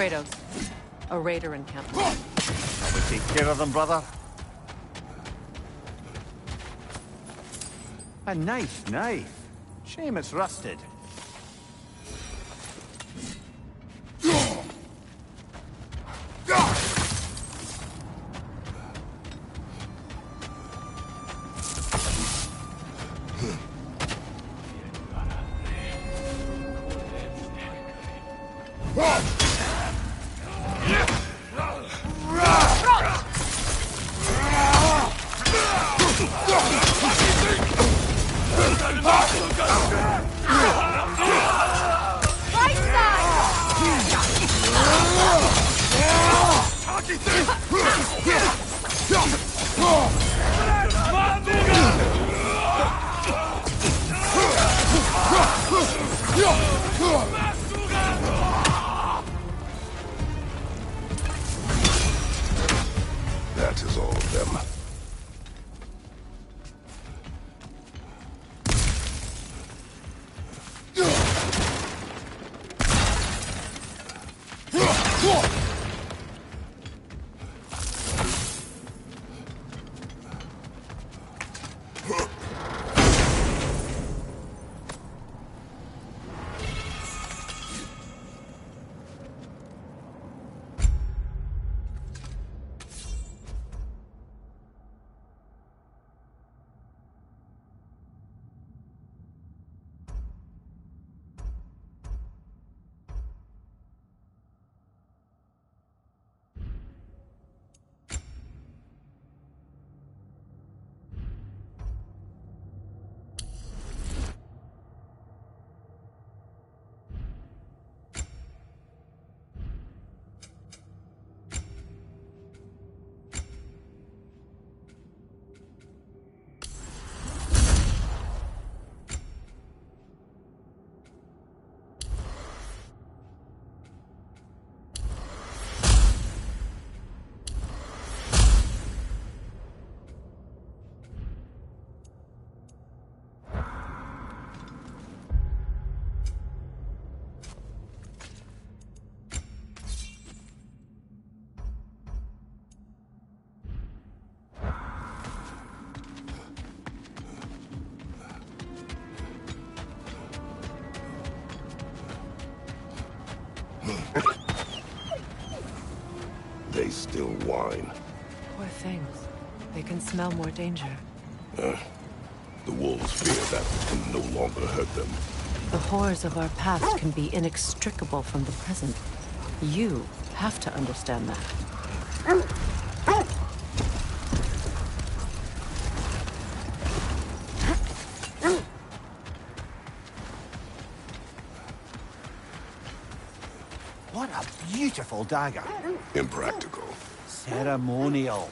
Kratos, a raider encampment. We take care of them, brother. A nice knife. Shame it's rusted. That is all of them. They still whine. Poor things. They can smell more danger. The wolves fear that can no longer hurt them. The horrors of our past can be inextricable from the present. You have to understand that. What a beautiful dagger. Impractical. Ceremonial.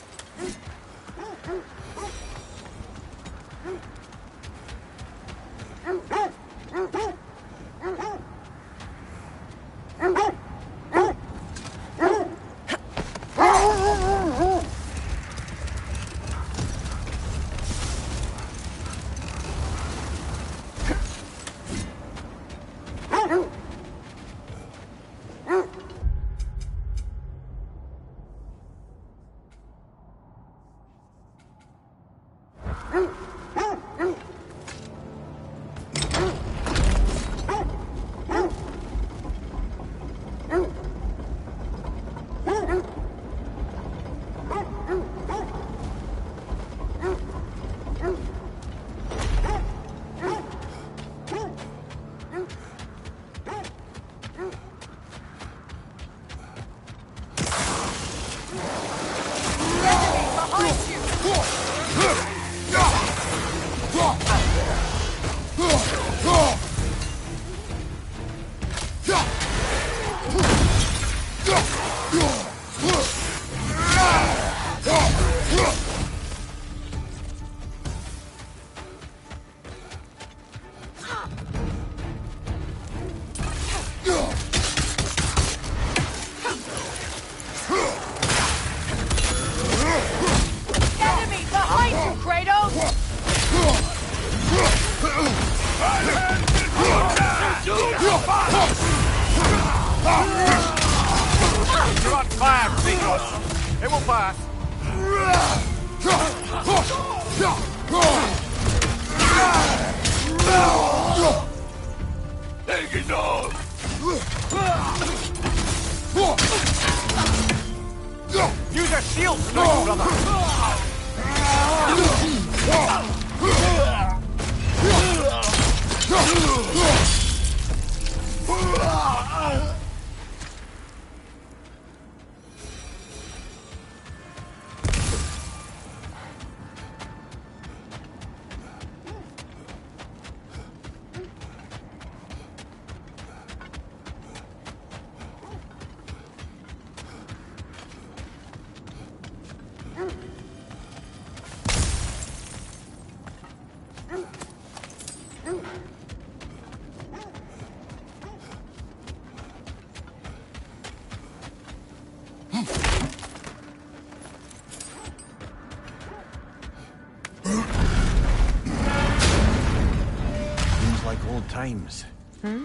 like old times. Hmm?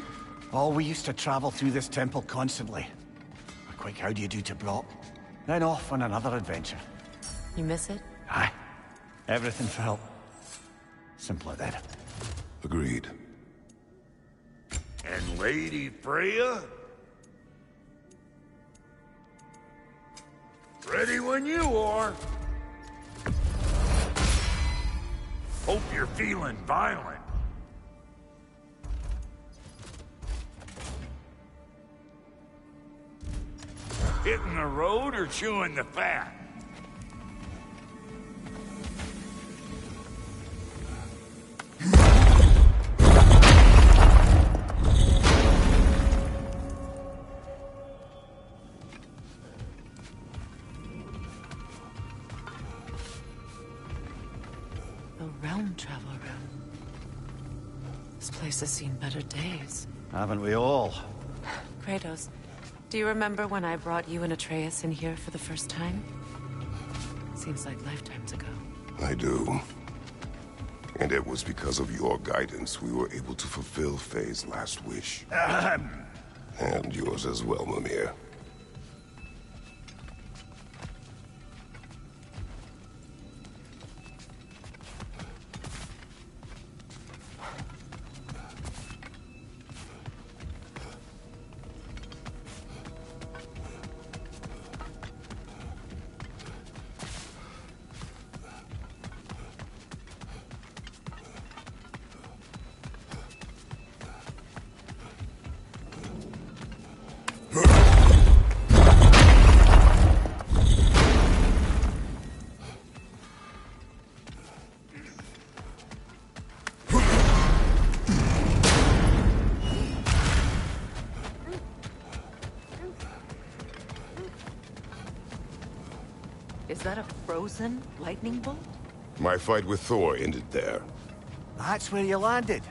Oh, we used to travel through this temple constantly. A quick how do you do to Brock, then off on another adventure. You miss it? Aye. Everything felt simpler then. Agreed. And Lady Freya? Ready when you are. Hope you're feeling violent. Hitting the road or chewing the fat? The realm traveler room. This place has seen better days. Haven't we all? Kratos, do you remember when I brought you and Atreus in here for the first time? Seems like lifetimes ago. I do. And it was because of your guidance we were able to fulfill Faye's last wish. And yours as well, Mimir. Is that a frozen lightning bolt? My fight with Thor ended there. That's where you landed.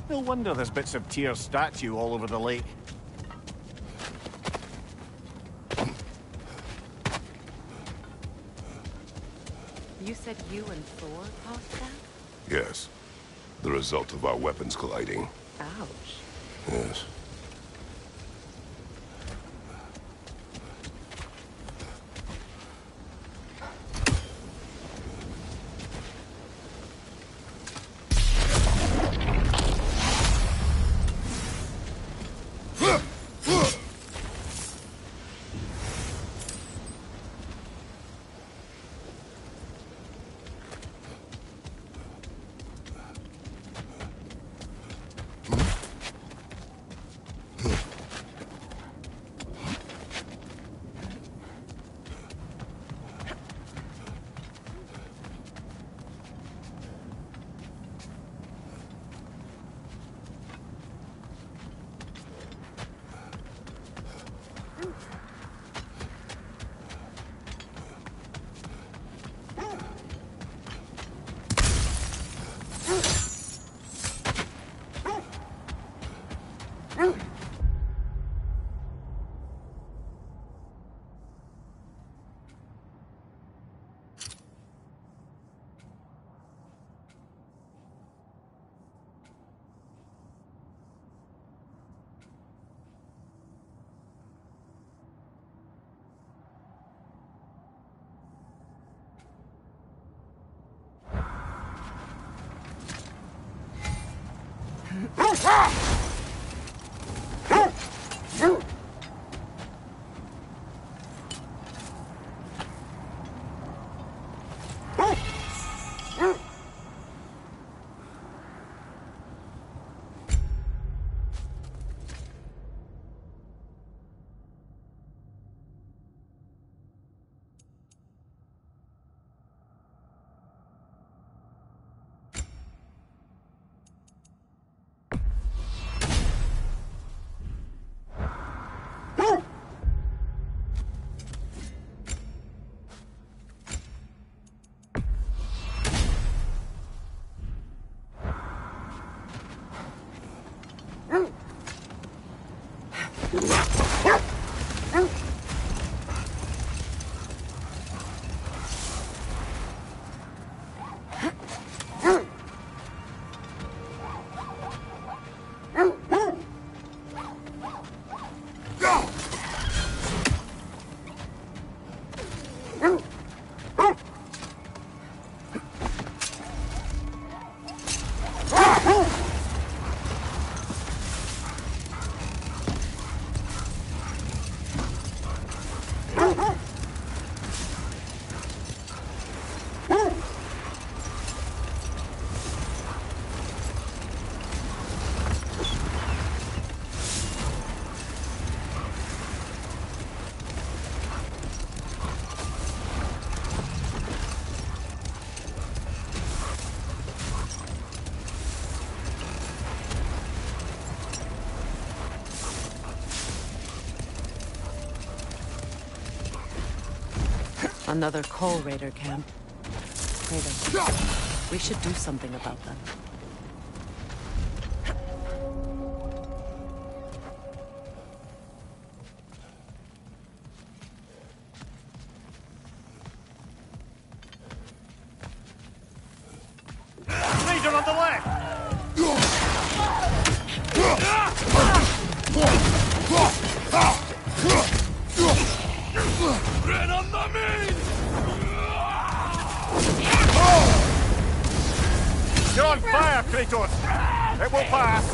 No wonder there's bits of Tyr's statue all over the lake. You said you and Thor caused that? Yes. The result of our weapons colliding. Ouch. Yes. Another Coal Raider camp. Kratos, we should do something about them. Legion on the left! Red on the main! You're on fire, Kratos! It will pass!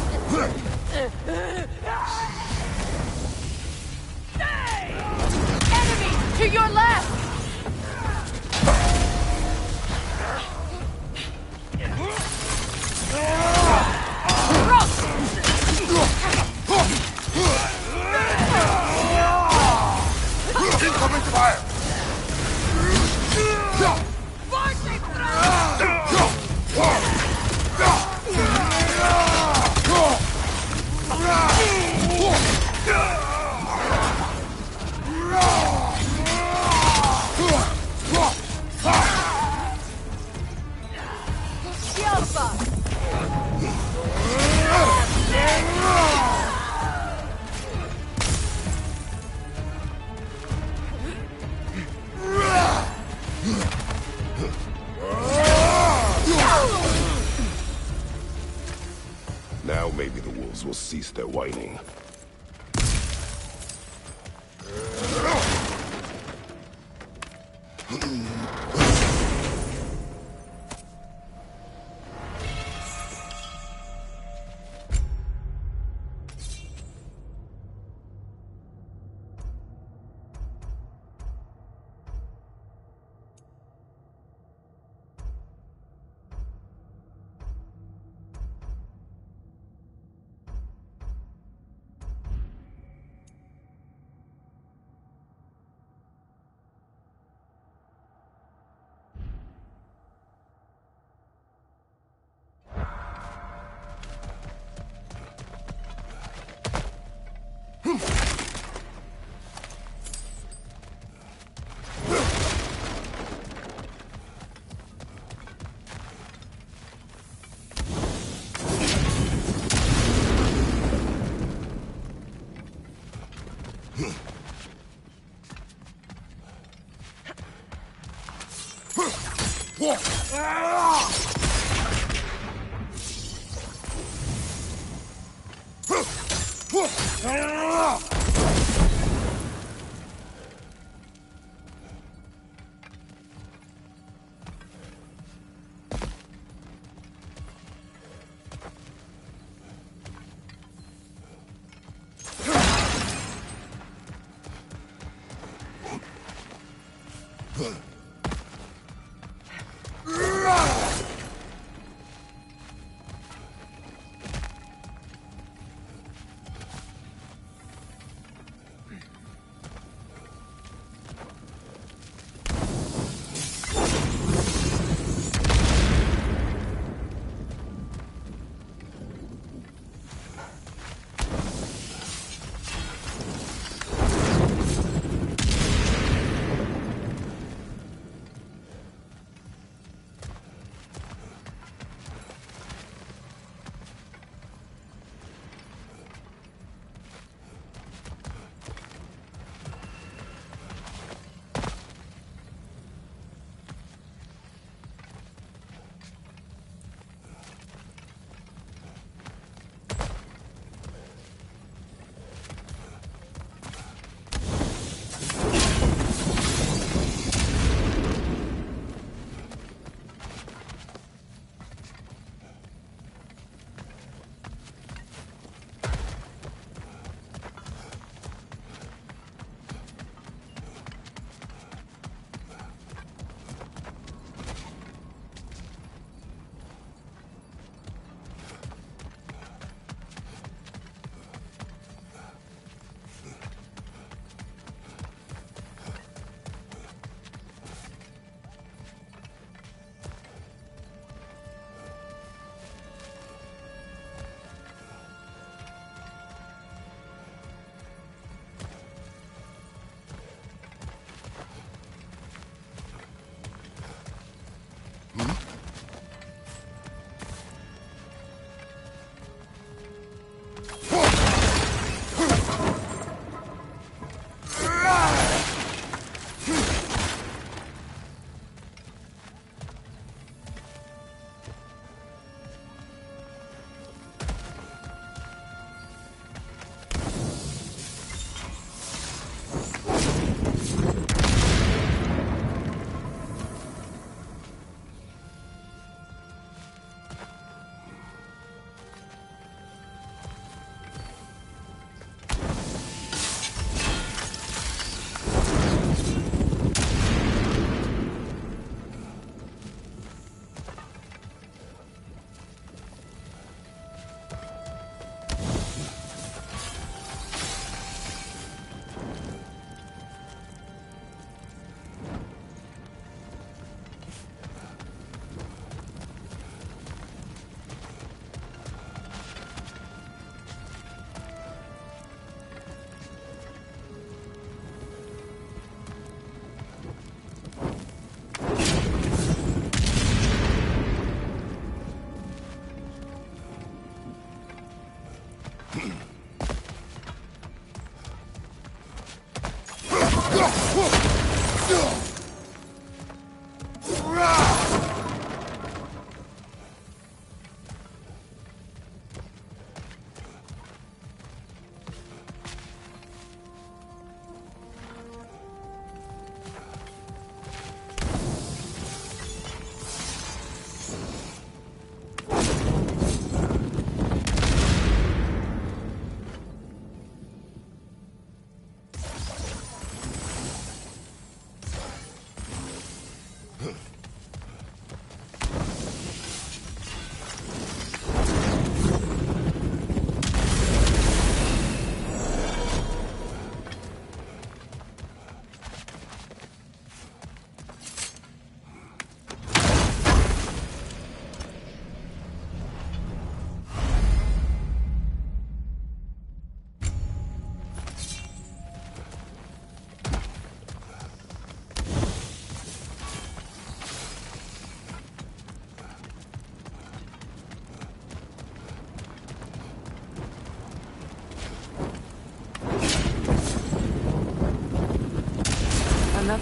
Enemy to your left! Incoming fire! Now maybe the wolves will cease their whining.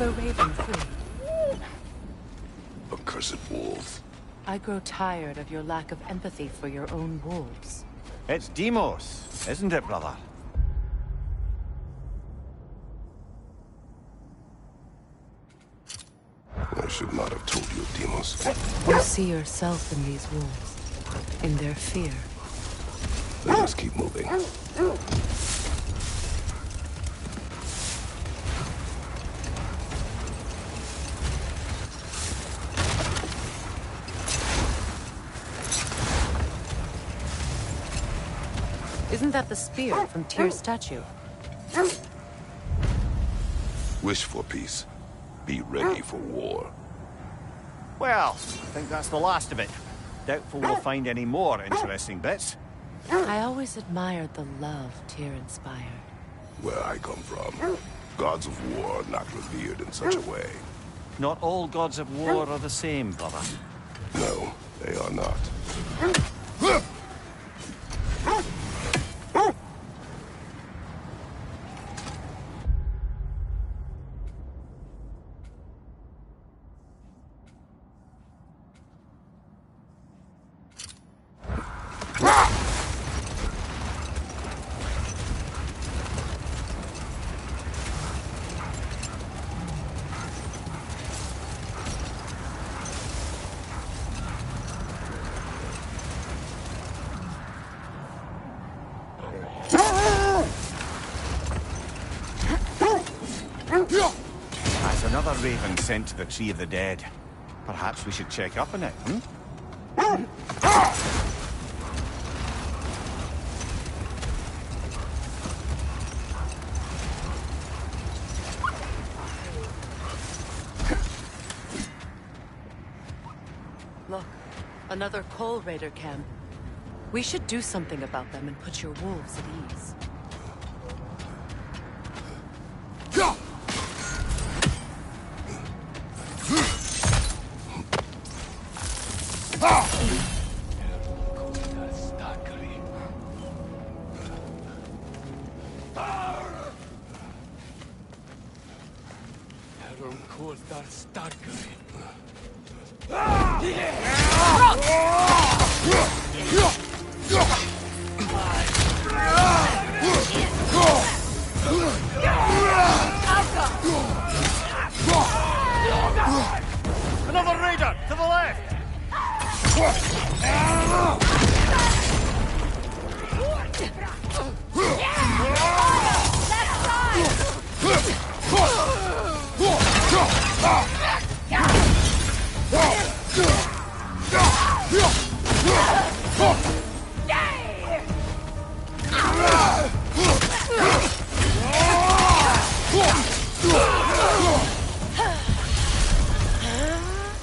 another raven free. Accursed wolves. I grow tired of your lack of empathy for your own wolves. It's Demos, isn't it, brother? I should not have told you, Demos. You see yourself in these wolves, in their fear. Let us keep moving. Isn't that the spear from Tyr's statue? Wish for peace. Be ready for war. Well, I think that's the last of it. Doubtful we'll find any more interesting bits. I always admired the love Tyr inspired. Where I come from, gods of war are not revered in such a way. Not all gods of war are the same, brother. No, they are not. That's another raven sent to the Tree of the Dead. Perhaps we should check up on it, hmm? Look, another Coal Raider camp. We should do something about them and put your wolves at ease. Another raider! To the left!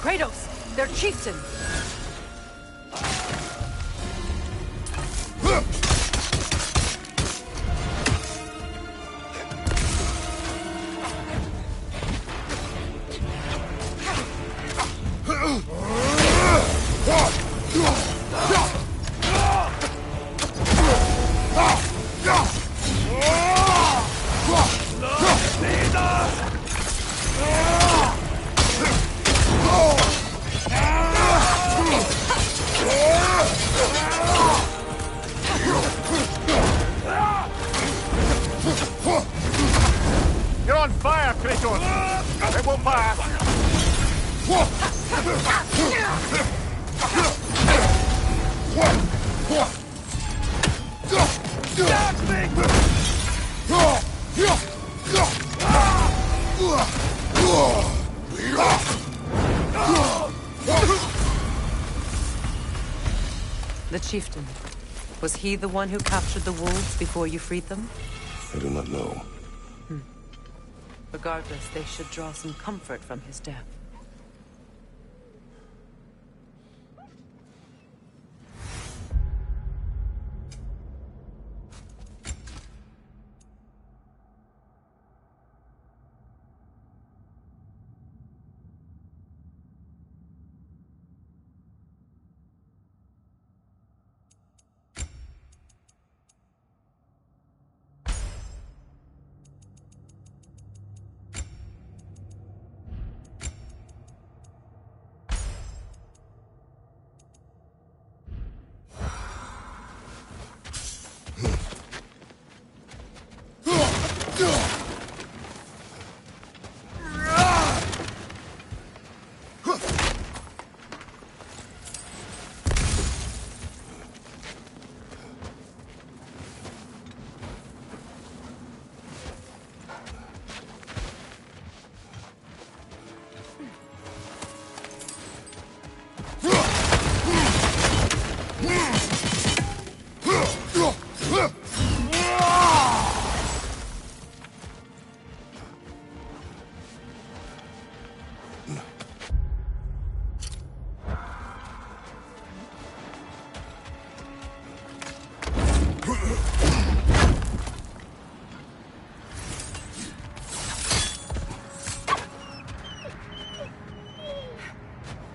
Kratos, they're chieftain. You're on fire, Kratos! It won't pass! The chieftain. Was he the one who captured the wolves before you freed them? I do not know. Regardless, they should draw some comfort from his death.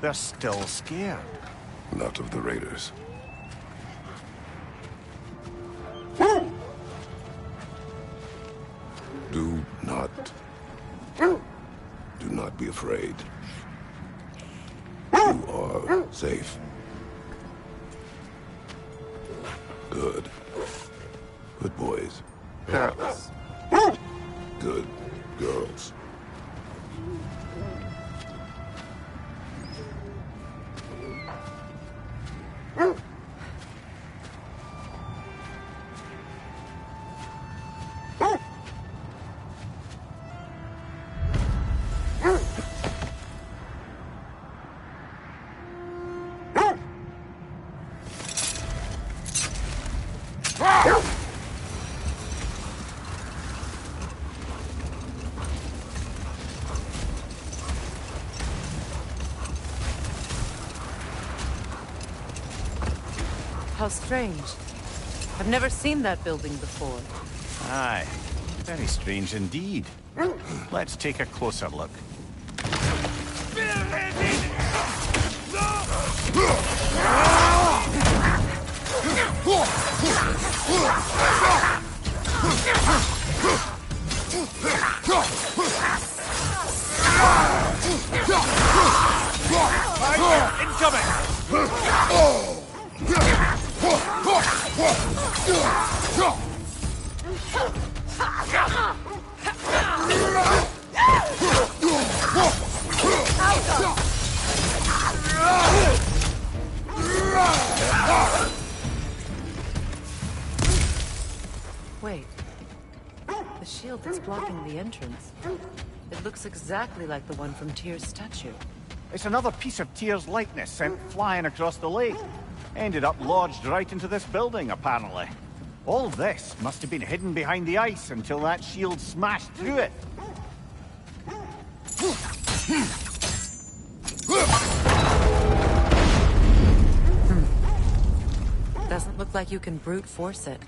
They're still scared. Not of the raiders. Do not be afraid. You are safe. Good. Good boys. Girls. Good girls. How strange. I've never seen that building before. Aye. Very strange indeed. Let's take a closer look. Wait. The shield that's blocking the entrance. It looks exactly like the one from Tyr's statue. It's another piece of Tyr's likeness sent flying across the lake. Ended up lodged right into this building, apparently. All this must have been hidden behind the ice until that shield smashed through it. Doesn't look like you can brute force it.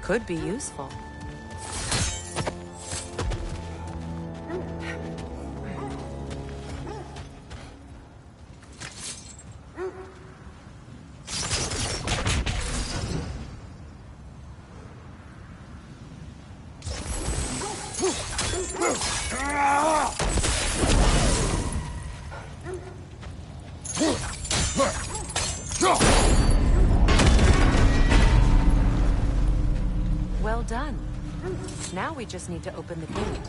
Could be useful. Well done. Now we just need to open the gate.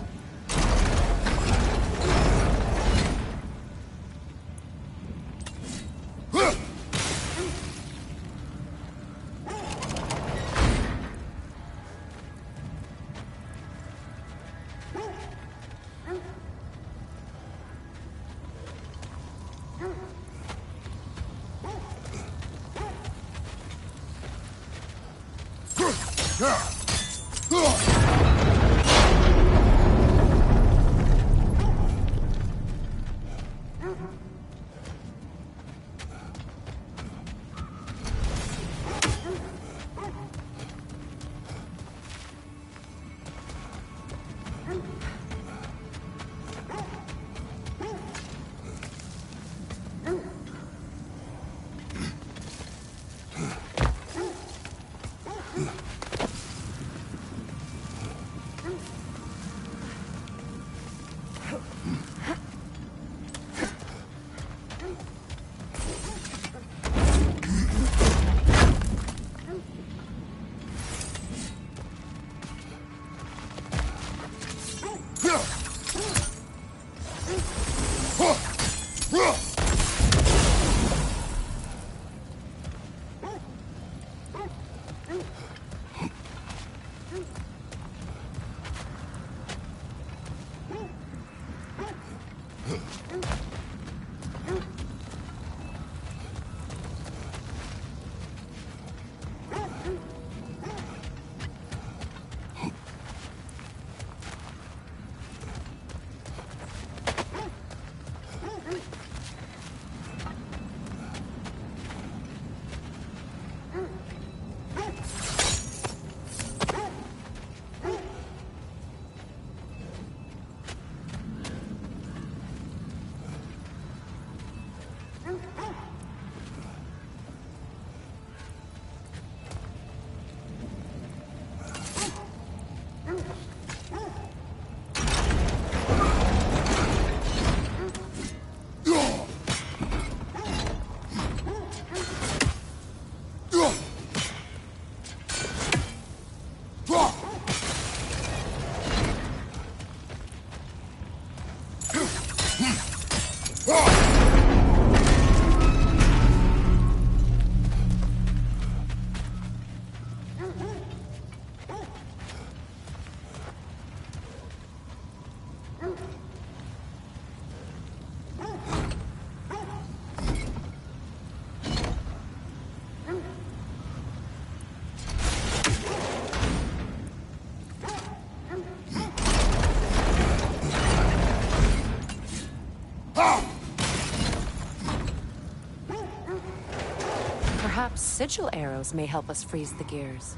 Perhaps sigil arrows may help us freeze the gears.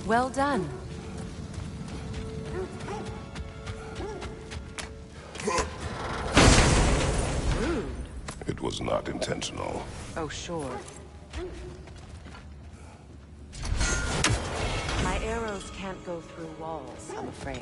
Well done. was not intentional. Oh, sure. My arrows can't go through walls, I'm afraid.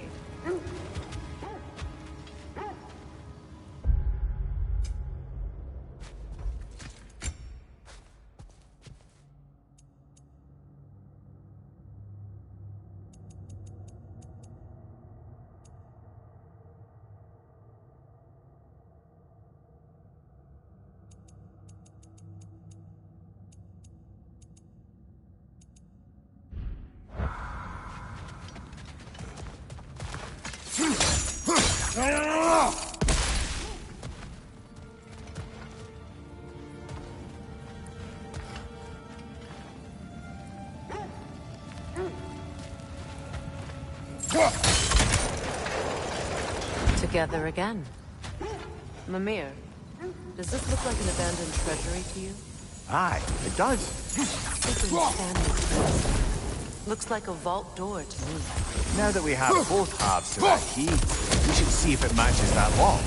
Together again. Mimir, does this look like an abandoned treasury to you? Aye, it does. Looks like a vault door to me. Now that we have both halves to that key, we should see if it matches that lock.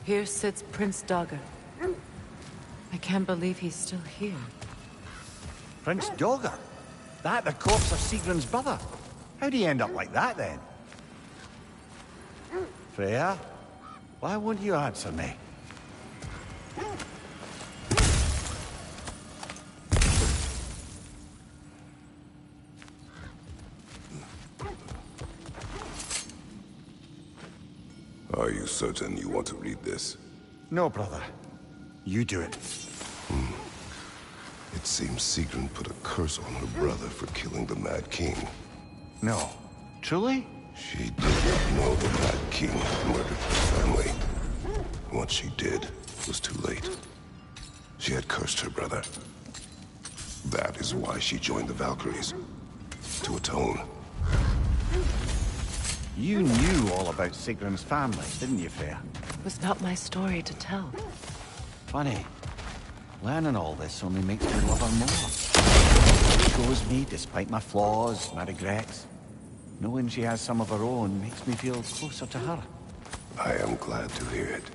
Here sits Prince Dogger. I can't believe he's still here. Prince Dogger? That the corpse of Sigrun's brother? How'd he end up like that, then? Freya? Why won't you answer me? Are you certain you want to read this? No, brother. You do it. It seems Sigrun put a curse on her brother for killing the Mad King. No. Truly? She did not know the Mad King had murdered her family. Once she did, it was too late. She had cursed her brother. That is why she joined the Valkyries. To atone. You knew all about Sigrun's family, didn't you, Freya? It was not my story to tell. Funny. Learning all this only makes me love her more. It shows me, despite my flaws, my regrets. Knowing she has some of her own makes me feel closer to her. I am glad to hear it.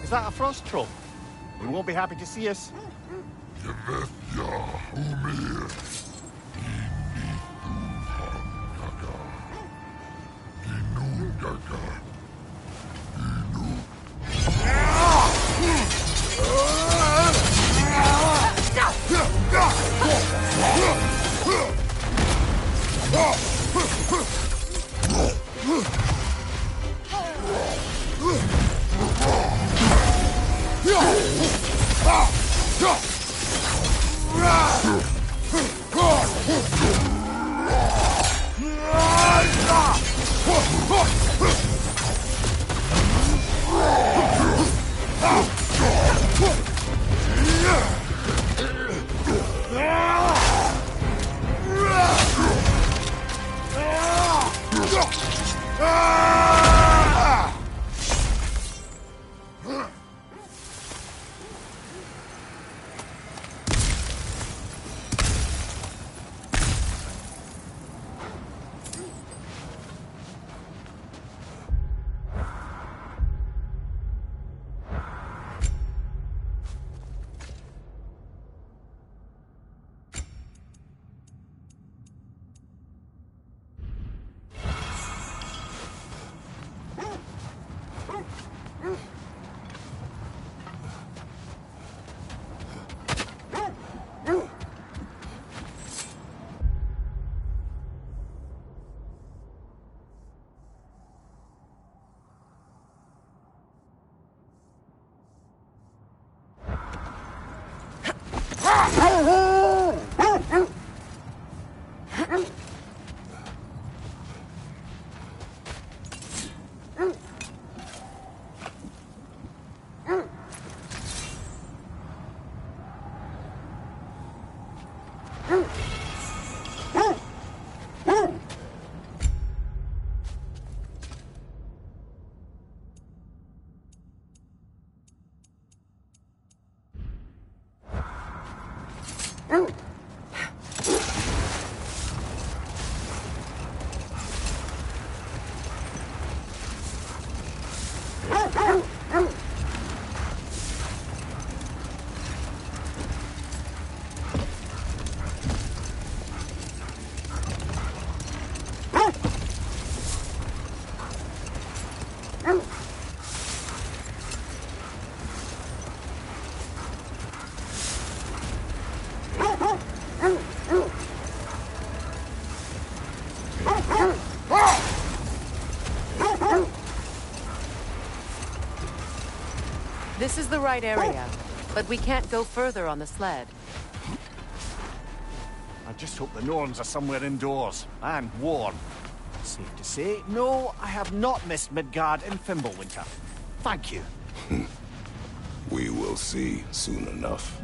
Is that a frost troll? He won't be happy to see us. This is the right area, but we can't go further on the sled. I just hope the Norns are somewhere indoors, and warm. Safe to say, no, I have not missed Midgard in Fimbulwinter. Thank you. We will see soon enough.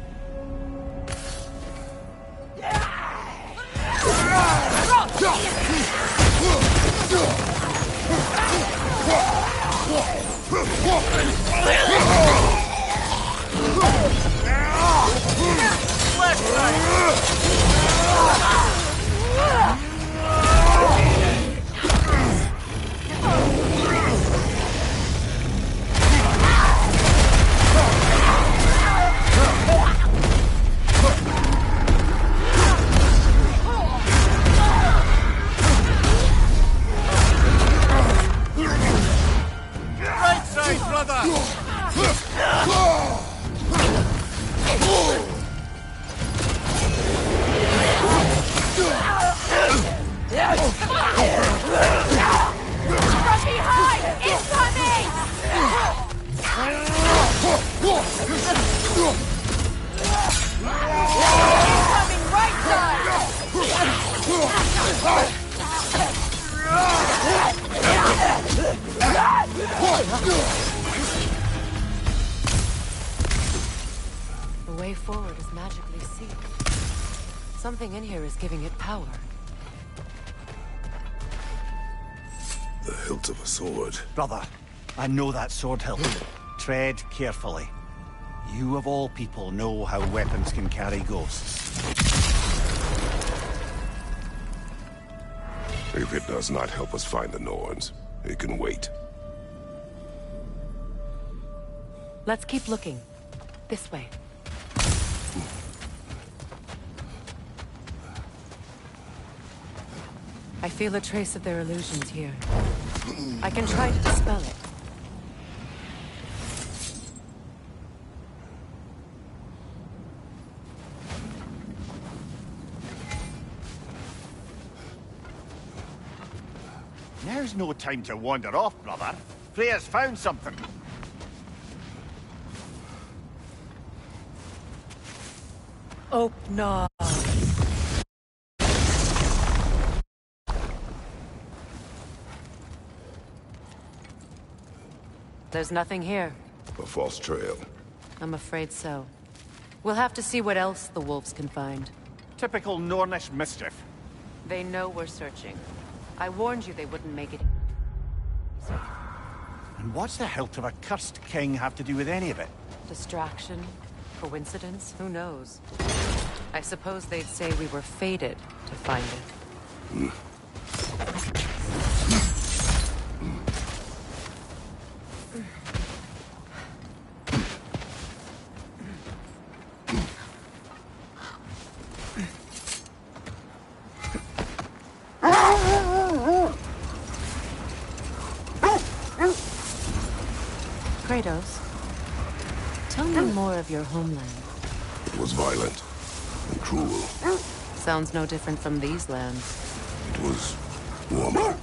The way forward is magically sealed. Something in here is giving it power. The hilt of a sword. Brother, I know that sword hilt. Tread carefully. You of all people know how weapons can carry ghosts. If it does not help us find the Norns, it can wait. Let's keep looking. This way. I feel a trace of their illusions here. I can try to dispel it. Now's no time to wander off, brother. Freya's found something. Oh, no. There's nothing here. A false trail. I'm afraid so. We'll have to see what else the wolves can find. Typical Nornish mischief. They know we're searching. I warned you they wouldn't make it. And what's the hilt of a cursed king have to do with any of it? Distraction? Coincidence? Who knows? I suppose they'd say we were fated to find it. Kratos, tell me more of your homeland. It was violent and cruel. Sounds no different from these lands. It was warmer.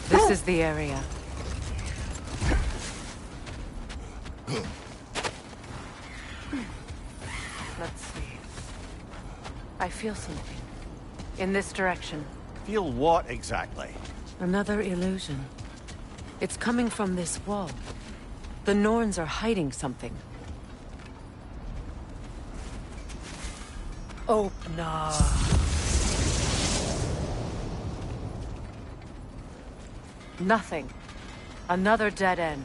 This is the area. Let's see. I feel something. In this direction. Feel what exactly? Another illusion. It's coming from this wall. The Norns are hiding something. Oh, no. Nothing. Another dead end.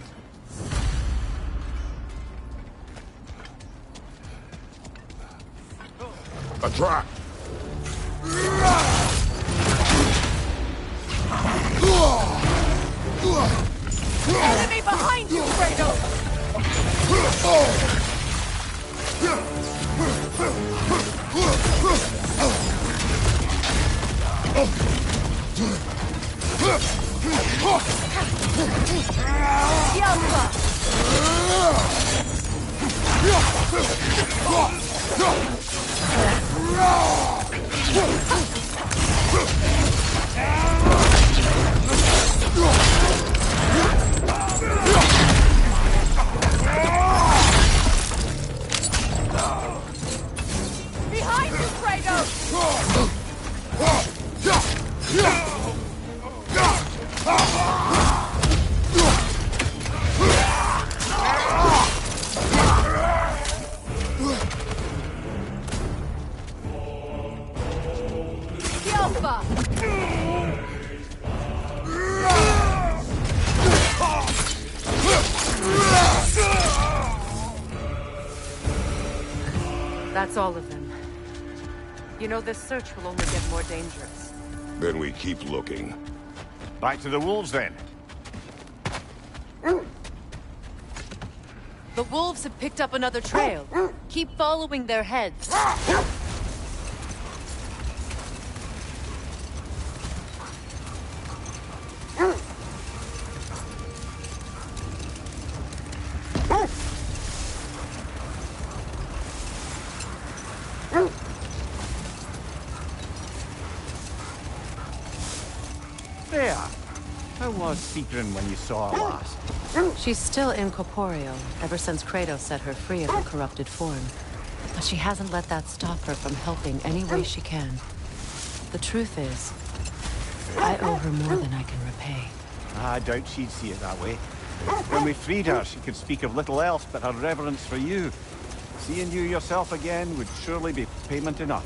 A trap! Enemy behind you, Kratos! Behind you, Kratos! That's all of them. You know, this search will only get more dangerous. Then we keep looking. Back to the wolves, then. The wolves have picked up another trail. Keep following their heads. There. How was Seegrin when you saw her last? She's still incorporeal, ever since Kratos set her free of her corrupted form. But she hasn't let that stop her from helping any way she can. The truth is, I owe her more than I can repay. I doubt she'd see it that way. When we freed her, she could speak of little else but her reverence for you. Seeing you yourself again would surely be payment enough.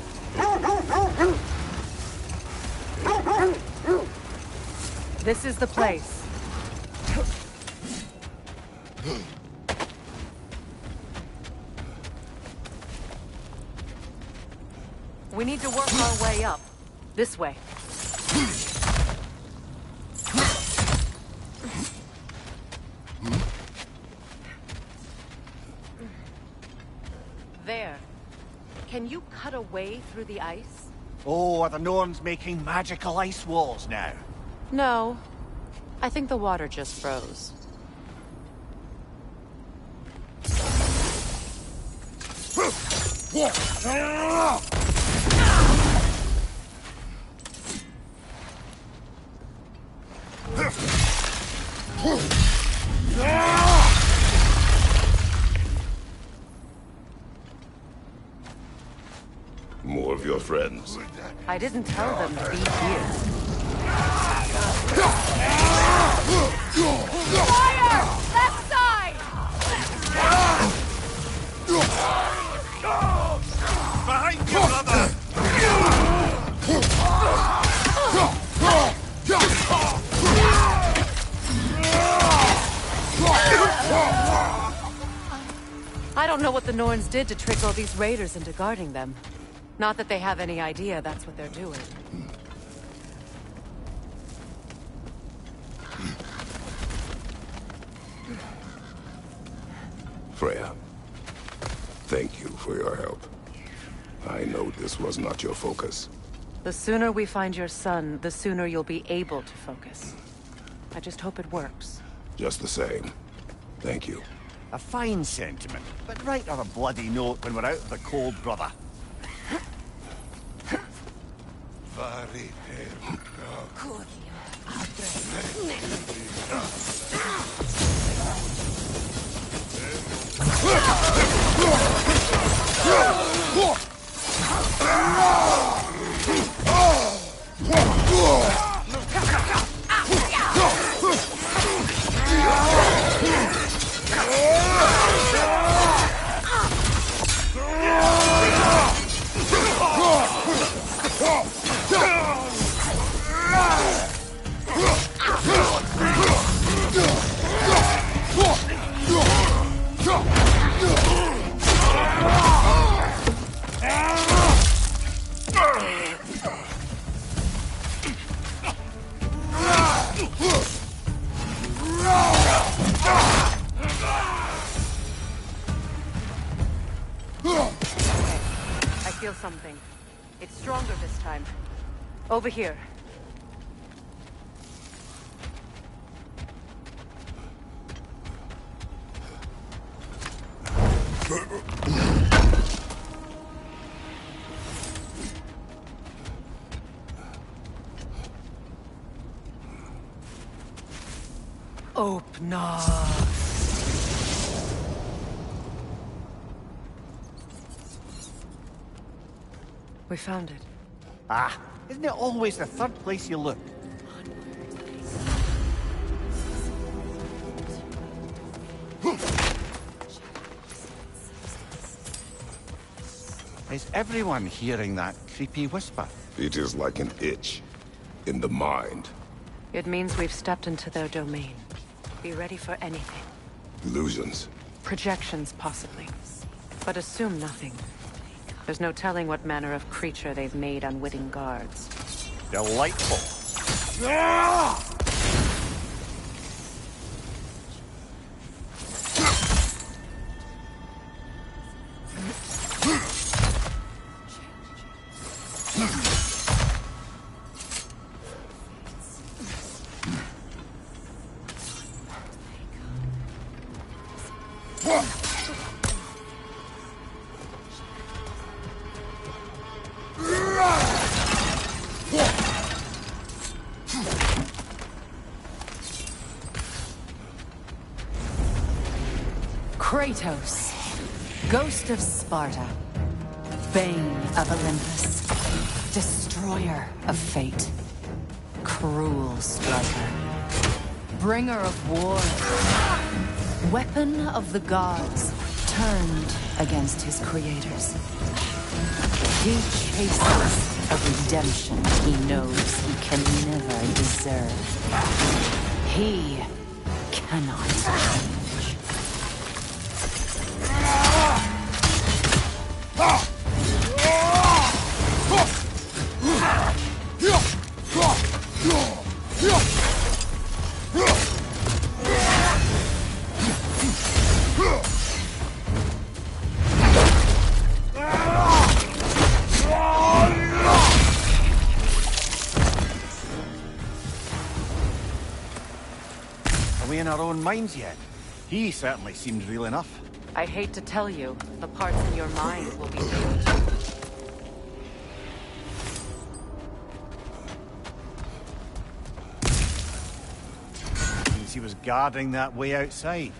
This is the place. We need to work our way up. This way. There. Can you cut a way through the ice? Oh, are the Norns making magical ice walls now? No. I think the water just froze. More of your friends. I didn't tell them to be here. Fire! Left side! Behind you, brother! I don't know what the Norns did to trick all these raiders into guarding them. Not that they have any idea that's what they're doing. Freya, thank you for your help. I know this was not your focus. The sooner we find your son, the sooner you'll be able to focus. I just hope it works. Just the same. Thank you. A fine sentiment, but write her a bloody note when we're out of the cold, brother. I feel something. It's stronger this time. Over here. Open up. We found it. Ah, isn't it always the third place you look? Is everyone hearing that creepy whisper? It is like an itch in the mind. It means we've stepped into their domain. Be ready for anything. Illusions. Projections, possibly. But assume nothing. There's no telling what manner of creature they've made unwitting guards. Delightful. Kratos, Ghost of Sparta, Bane of Olympus, Destroyer of Fate, Cruel Striker, Bringer of War, Weapon of the Gods, turned against his creators. He chases a redemption he knows he can never deserve. He cannot change. Are we in our own minds yet? He certainly seems real enough. I hate to tell you, the parts in your mind will be real too. Means he was guarding that way outside.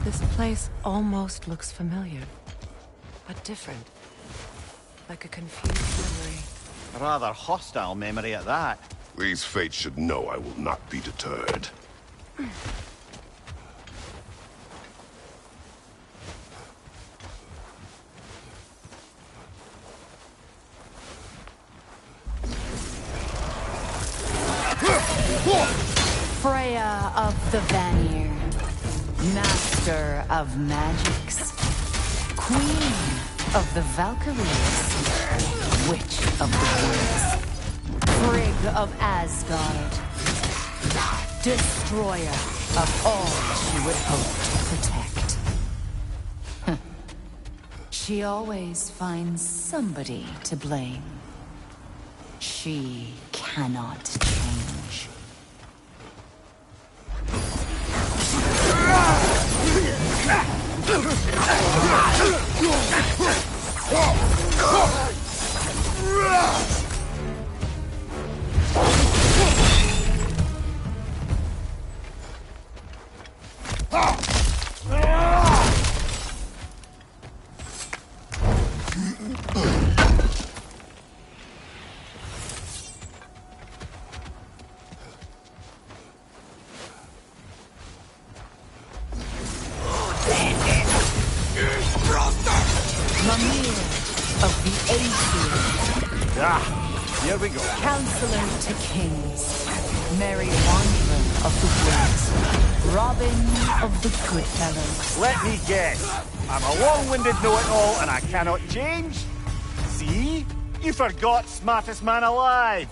This place almost looks familiar, but different. Like a confused memory. A rather hostile memory at that. These fates should know I will not be deterred. Freya of the Vanir, Master of Magics, Queen of the Valkyries, Witch of the Woods, Frigg of Asgard, Destroyer of all she would hope to protect. She always finds somebody to blame. She cannot change. Here we go. Counselor to kings, Merry Wanderer of the woods, Robin of the Goodfellows. Let me guess. I'm a long-winded know-it-all and I cannot change? See? You forgot smartest man alive.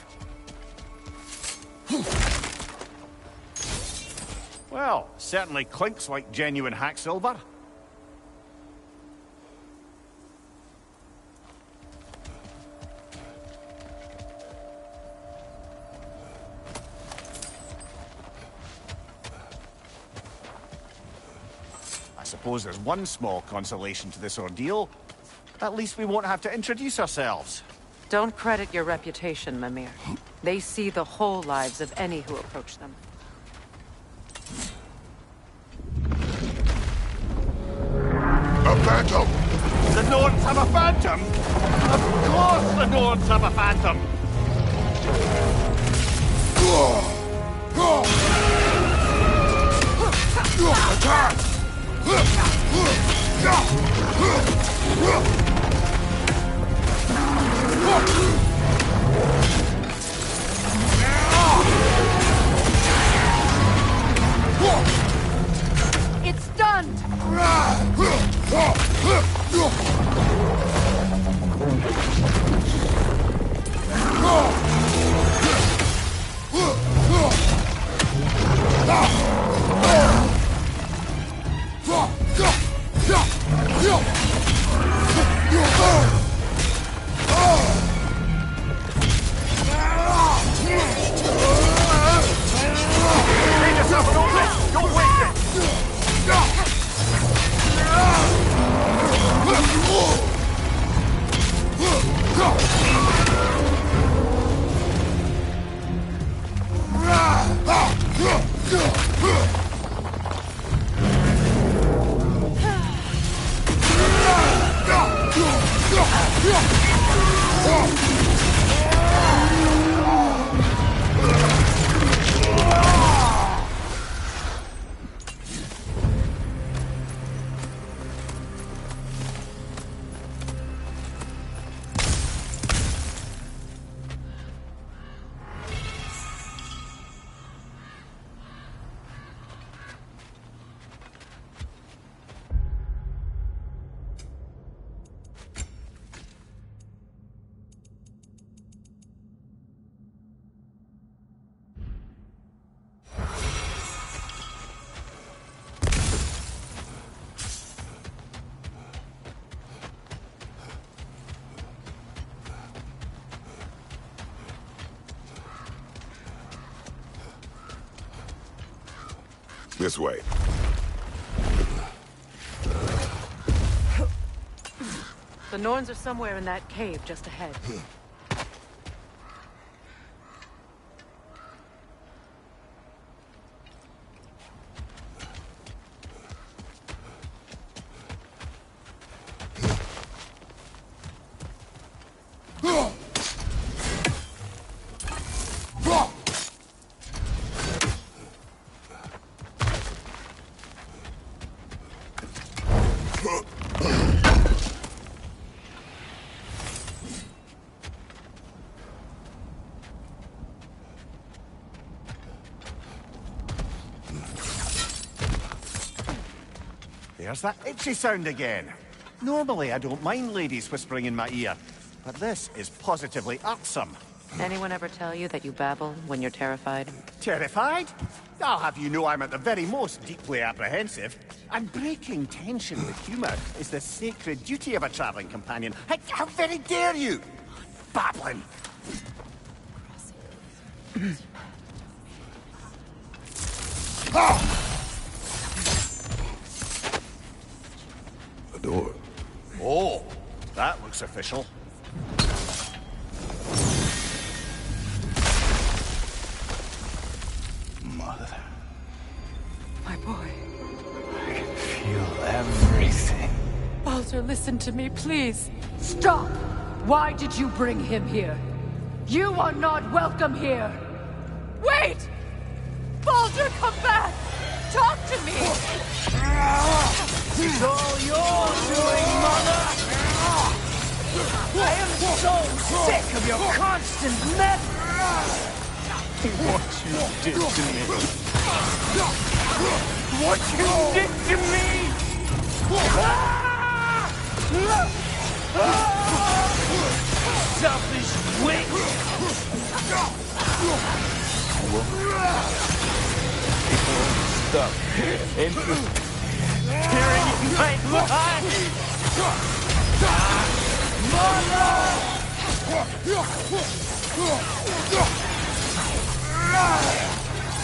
Well, certainly clinks like genuine hack silver. I suppose there's one small consolation to this ordeal. At least we won't have to introduce ourselves. Don't credit your reputation, Mimir. They see the whole lives of any who approach them. A phantom! The Nords have a phantom? Of course the Nords have a phantom! Attack! This way. The Norns are somewhere in that cave just ahead. There's that itchy sound again. Normally, I don't mind ladies whispering in my ear, but this is positively irksome. Anyone ever tell you that you babble when you're terrified? Terrified? I'll have you know I'm at the very most deeply apprehensive. And breaking tension with humour is the sacred duty of a travelling companion. How very dare you! Babbling! The door. Oh, that looks official. Mother. My boy. I can feel everything. Baldur, listen to me, please. Stop! Why did you bring him here? You are not welcome here! Wait! Baldur, come back! Talk to me! It's all your doing, Mother! I am so sick of your constant mess! What you did to me! What you did to me! Selfish witch! Stuff into tearing in my life!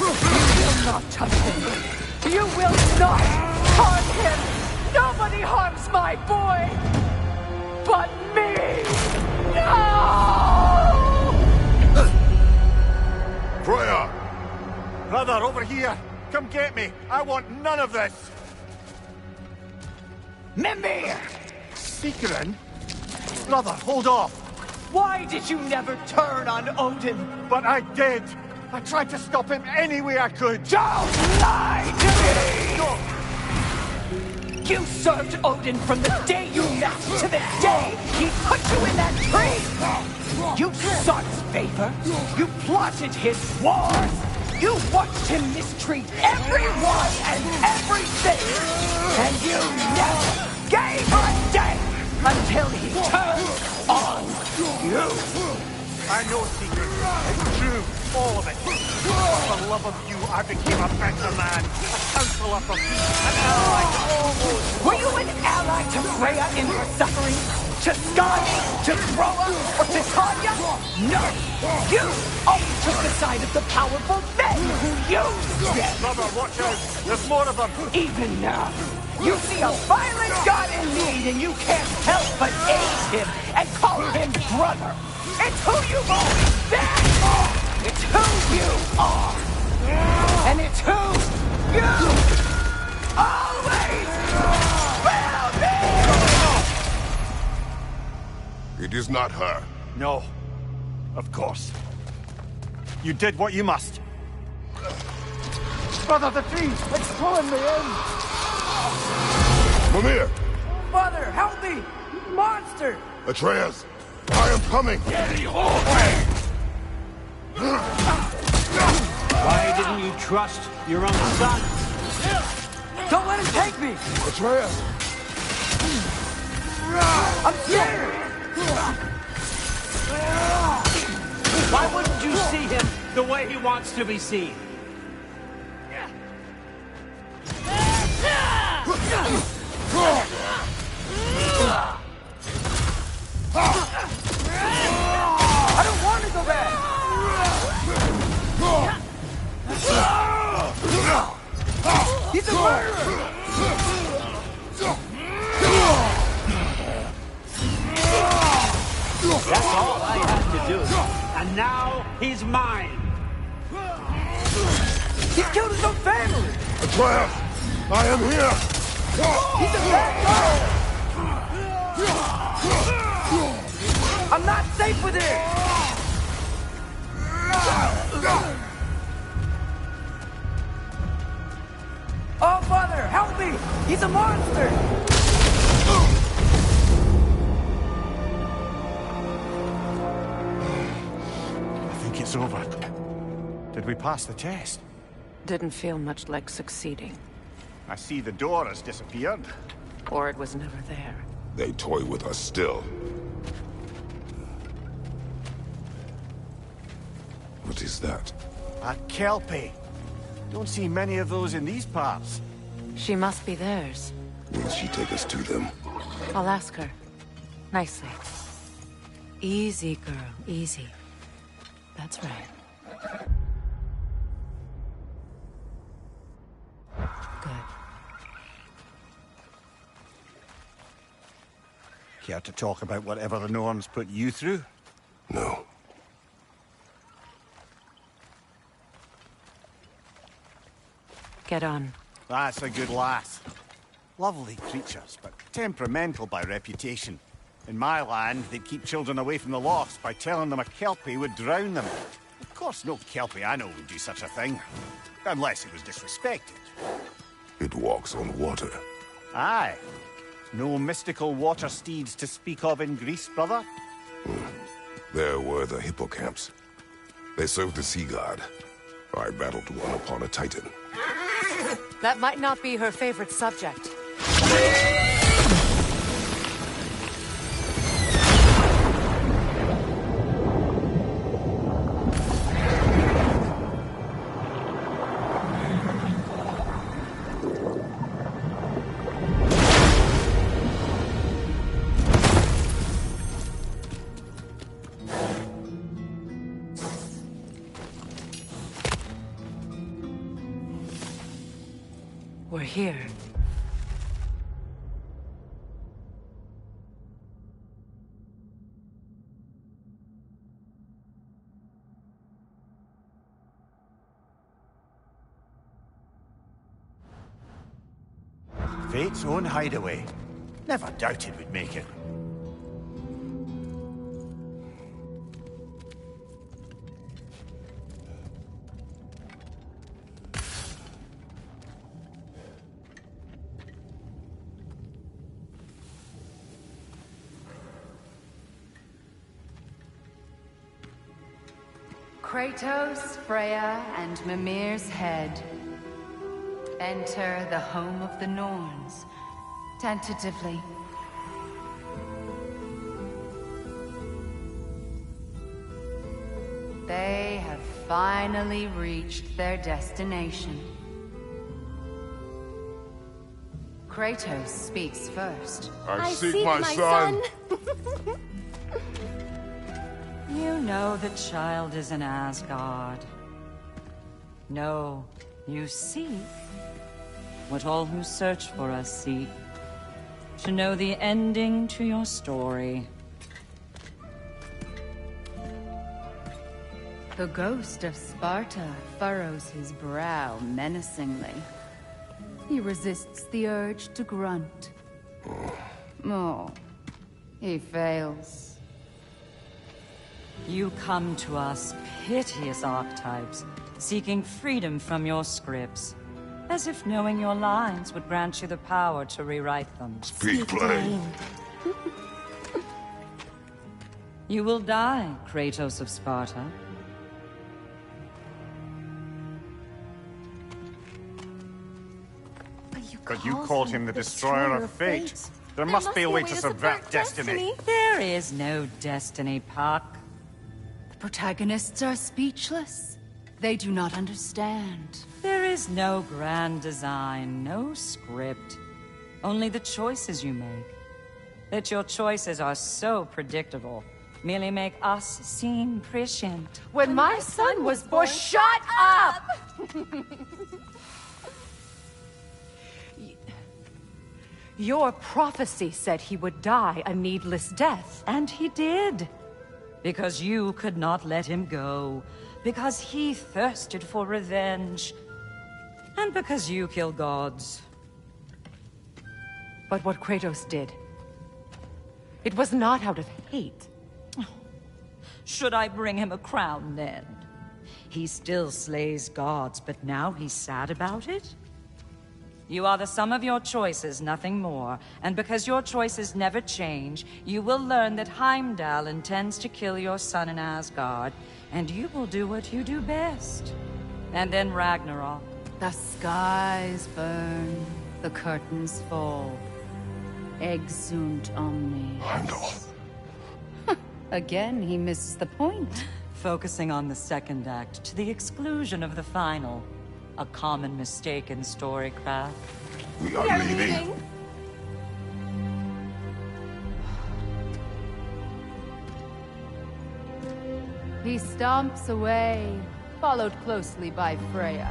You will not touch him! You will not harm him! Nobody harms my boy! But me! No! Freya! Brother, over here! Come get me! I want none of this! Mimir! Secret? Brother, hold off! Why did you never turn on Odin? But I did! I tried to stop him any way I could! Don't lie to me! No. You served Odin from the day you left to the day he put you in that tree! You sought his favor, you plotted his wars, you watched him mistreat everyone and everything, and you never gave a damn until he turned on you! I know, Secret. It's true. All of it. For the love of you, I became a better man. A counselor for peace. An ally to almost. Were you an ally to Freya in her suffering? To Skadi? To Groa? Or to Tanya? No! You always took the side of the powerful men who used them! Brother, watch out. There's more of them. Even now, you see a violent god in need and you can't help but aid him and call him brother. It's who you've always been! It's who you are! And it's who you always will be! It is not her. No. Of course. You did what you must. Brother, the tree! It's pulling me in! Mimir! Mother, help me! Monster! Atreus! I am coming! Why didn't you trust your own son? Don't let him take me! Atreus! I'm scared! Why wouldn't you see him the way he wants to be seen? I don't want to go back! He's a murderer! That's all I had to do. And now he's mine. He killed his own family! Atreus, I am here! He's a bad guy! I'm not safe with him! Oh, Father, help me! He's a monster! I think it's over. Did we pass the test? Didn't feel much like succeeding. I see the door has disappeared. Or it was never there. They toy with us still. What is that? A Kelpie. Don't see many of those in these parts. She must be theirs. Will she take us to them? I'll ask her. Nicely. Easy, girl. Easy. That's right. Good. Care to talk about whatever the Norns put you through? No. Get on. That's a good lass. Lovely creatures, but temperamental by reputation. In my land, they'd keep children away from the lost by telling them a Kelpie would drown them. Of course, no Kelpie I know would do such a thing. Unless it was disrespected. It walks on water. Aye. No mystical water steeds to speak of in Greece, brother? There were the hippocamps. They served the sea god. I battled one upon a titan. That might not be her favorite subject. We're here. Fate's own hideaway. Never doubted we'd make it. Kratos, Freya, and Mimir's head. Enter the home of the Norns, tentatively. They have finally reached their destination. Kratos speaks first. I seek my son. You know the child is in Asgard. No, you seek what all who search for us seek. To know the ending to your story. The ghost of Sparta furrows his brow menacingly. He resists the urge to grunt. Oh, he fails. You come to us, piteous archetypes, seeking freedom from your scripts. As if knowing your lines would grant you the power to rewrite them. Speak plain. You will die, Kratos of Sparta. But you called him the Destroyer of Fate. There must be a way to subvert destiny. There is no destiny, Puck. The protagonists are speechless. They do not understand. There is no grand design, no script. Only the choices you make. That your choices are so predictable merely make us seem prescient. When my son was born, shut up! Your prophecy said he would die a needless death. And he did. Because you could not let him go. Because he thirsted for revenge. And because you kill gods. But what Kratos did, it was not out of hate. Should I bring him a crown then? He still slays gods, but now he's sad about it? You are the sum of your choices, nothing more. And because your choices never change, you will learn that Heimdall intends to kill your son in Asgard, and you will do what you do best. And then Ragnarok. The skies burn, the curtains fall. Exunt omnes. Heimdall. Again, he misses the point. Focusing on the second act to the exclusion of the final. A common mistake in storycraft. We are leaving. He stomps away, followed closely by Freya.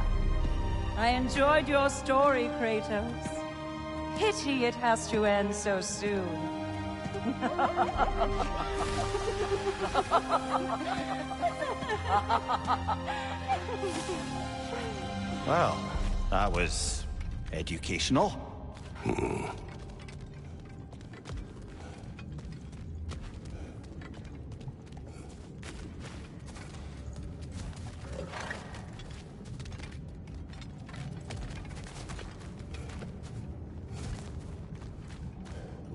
I enjoyed your story, Kratos. Pity it has to end so soon. Well, that was educational.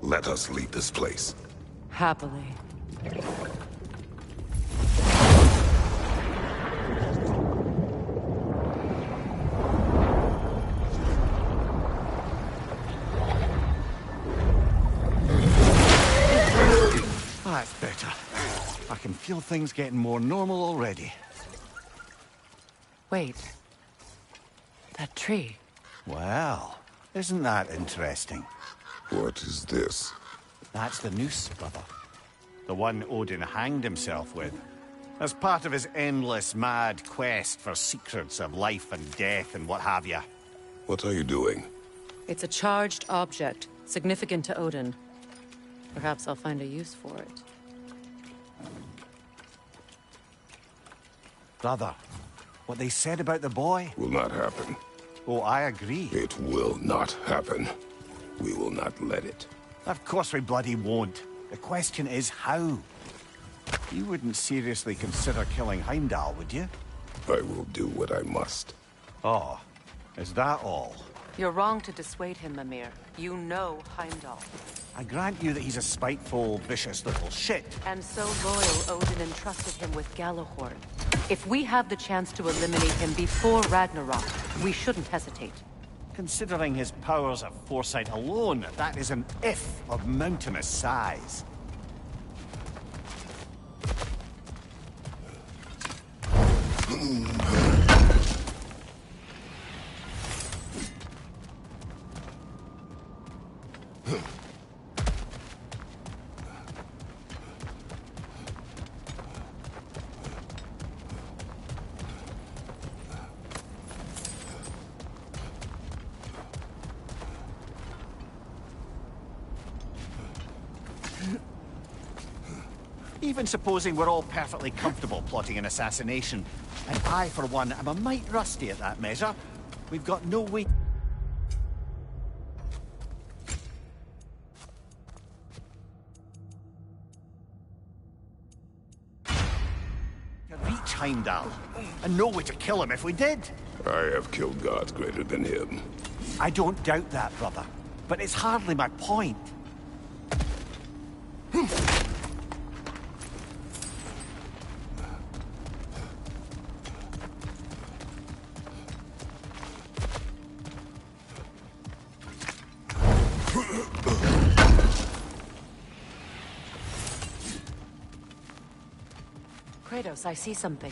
Let us leave this place. Happily. That's better. I can feel things getting more normal already. Wait. That tree. Well, isn't that interesting? What is this? That's the noose, brother. The one Odin hanged himself with. As part of his endless, mad quest for secrets of life and death and what have you. What are you doing? It's a charged object, significant to Odin. Perhaps I'll find a use for it. Brother, what they said about the boy? Will not happen. Oh, I agree. It will not happen. We will not let it. Of course we bloody won't. The question is how? You wouldn't seriously consider killing Heimdall, would you? I will do what I must. Oh, is that all? You're wrong to dissuade him, Mimir. You know Heimdall. I grant you that he's a spiteful, vicious little shit. And so loyal, Odin entrusted him with Gjallarhorn. If we have the chance to eliminate him before Ragnarok, we shouldn't hesitate. Considering his powers of foresight alone, that is an if of mountainous size. Even supposing we're all perfectly comfortable plotting an assassination, and I, for one, am a mite rusty at that measure, we've got no way to reach Heimdall, and no way to kill him if we did. I have killed gods greater than him. I don't doubt that, brother, but it's hardly my point. Kratos, I see something.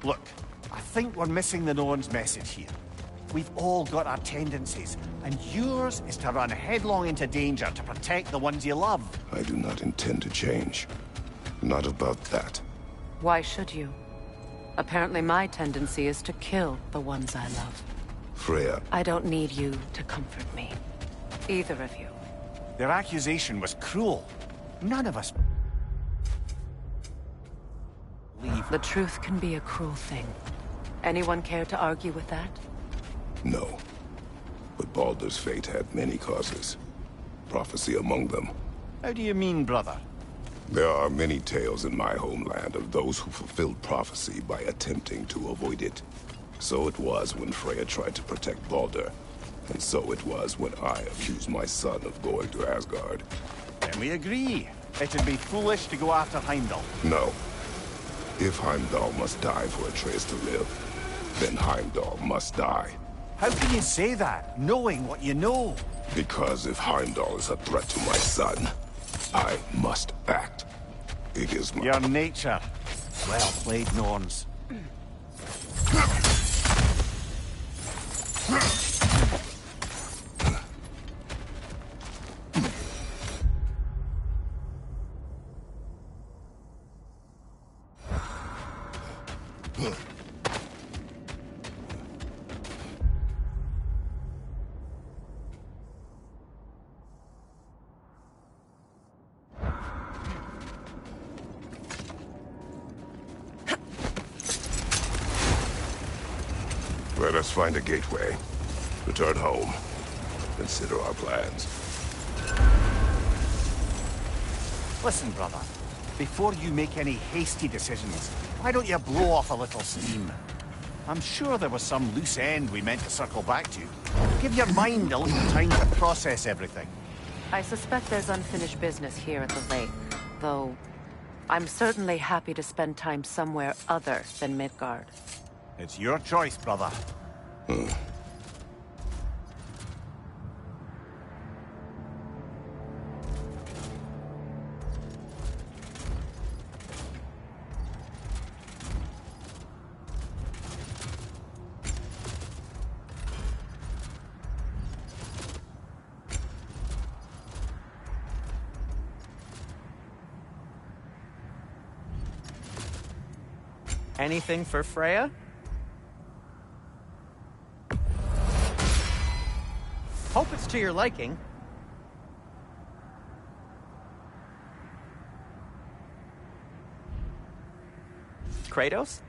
Look, I think we're missing the no-one's message here. We've all got our tendencies, and yours is to run headlong into danger to protect the ones you love. I do not intend to change. Not about that. Why should you? Apparently my tendency is to kill the ones I love. Freya. I don't need you to comfort me. Either of you. Their accusation was cruel. None of us... leave. The truth can be a cruel thing. Anyone care to argue with that? No. But Baldur's fate had many causes. Prophecy among them. How do you mean, brother? There are many tales in my homeland of those who fulfilled prophecy by attempting to avoid it. So it was when Freya tried to protect Baldur. And so it was when I accused my son of going to Asgard. Then we agree. It'd be foolish to go after Heimdall. No. If Heimdall must die for Atreus to live, then Heimdall must die. How can you say that, knowing what you know? Because if Heimdall is a threat to my son, I must act. It is my... Your nature. Well played, Norns. Let us find a gateway. Return home. Consider our plans. Listen, brother. Before you make any hasty decisions, why don't you blow off a little steam? I'm sure there was some loose end we meant to circle back to. Give your mind a little time to process everything. I suspect there's unfinished business here at the lake, though I'm certainly happy to spend time somewhere other than Midgard. It's your choice, brother. Anything for Freya? Hope it's to your liking. Kratos?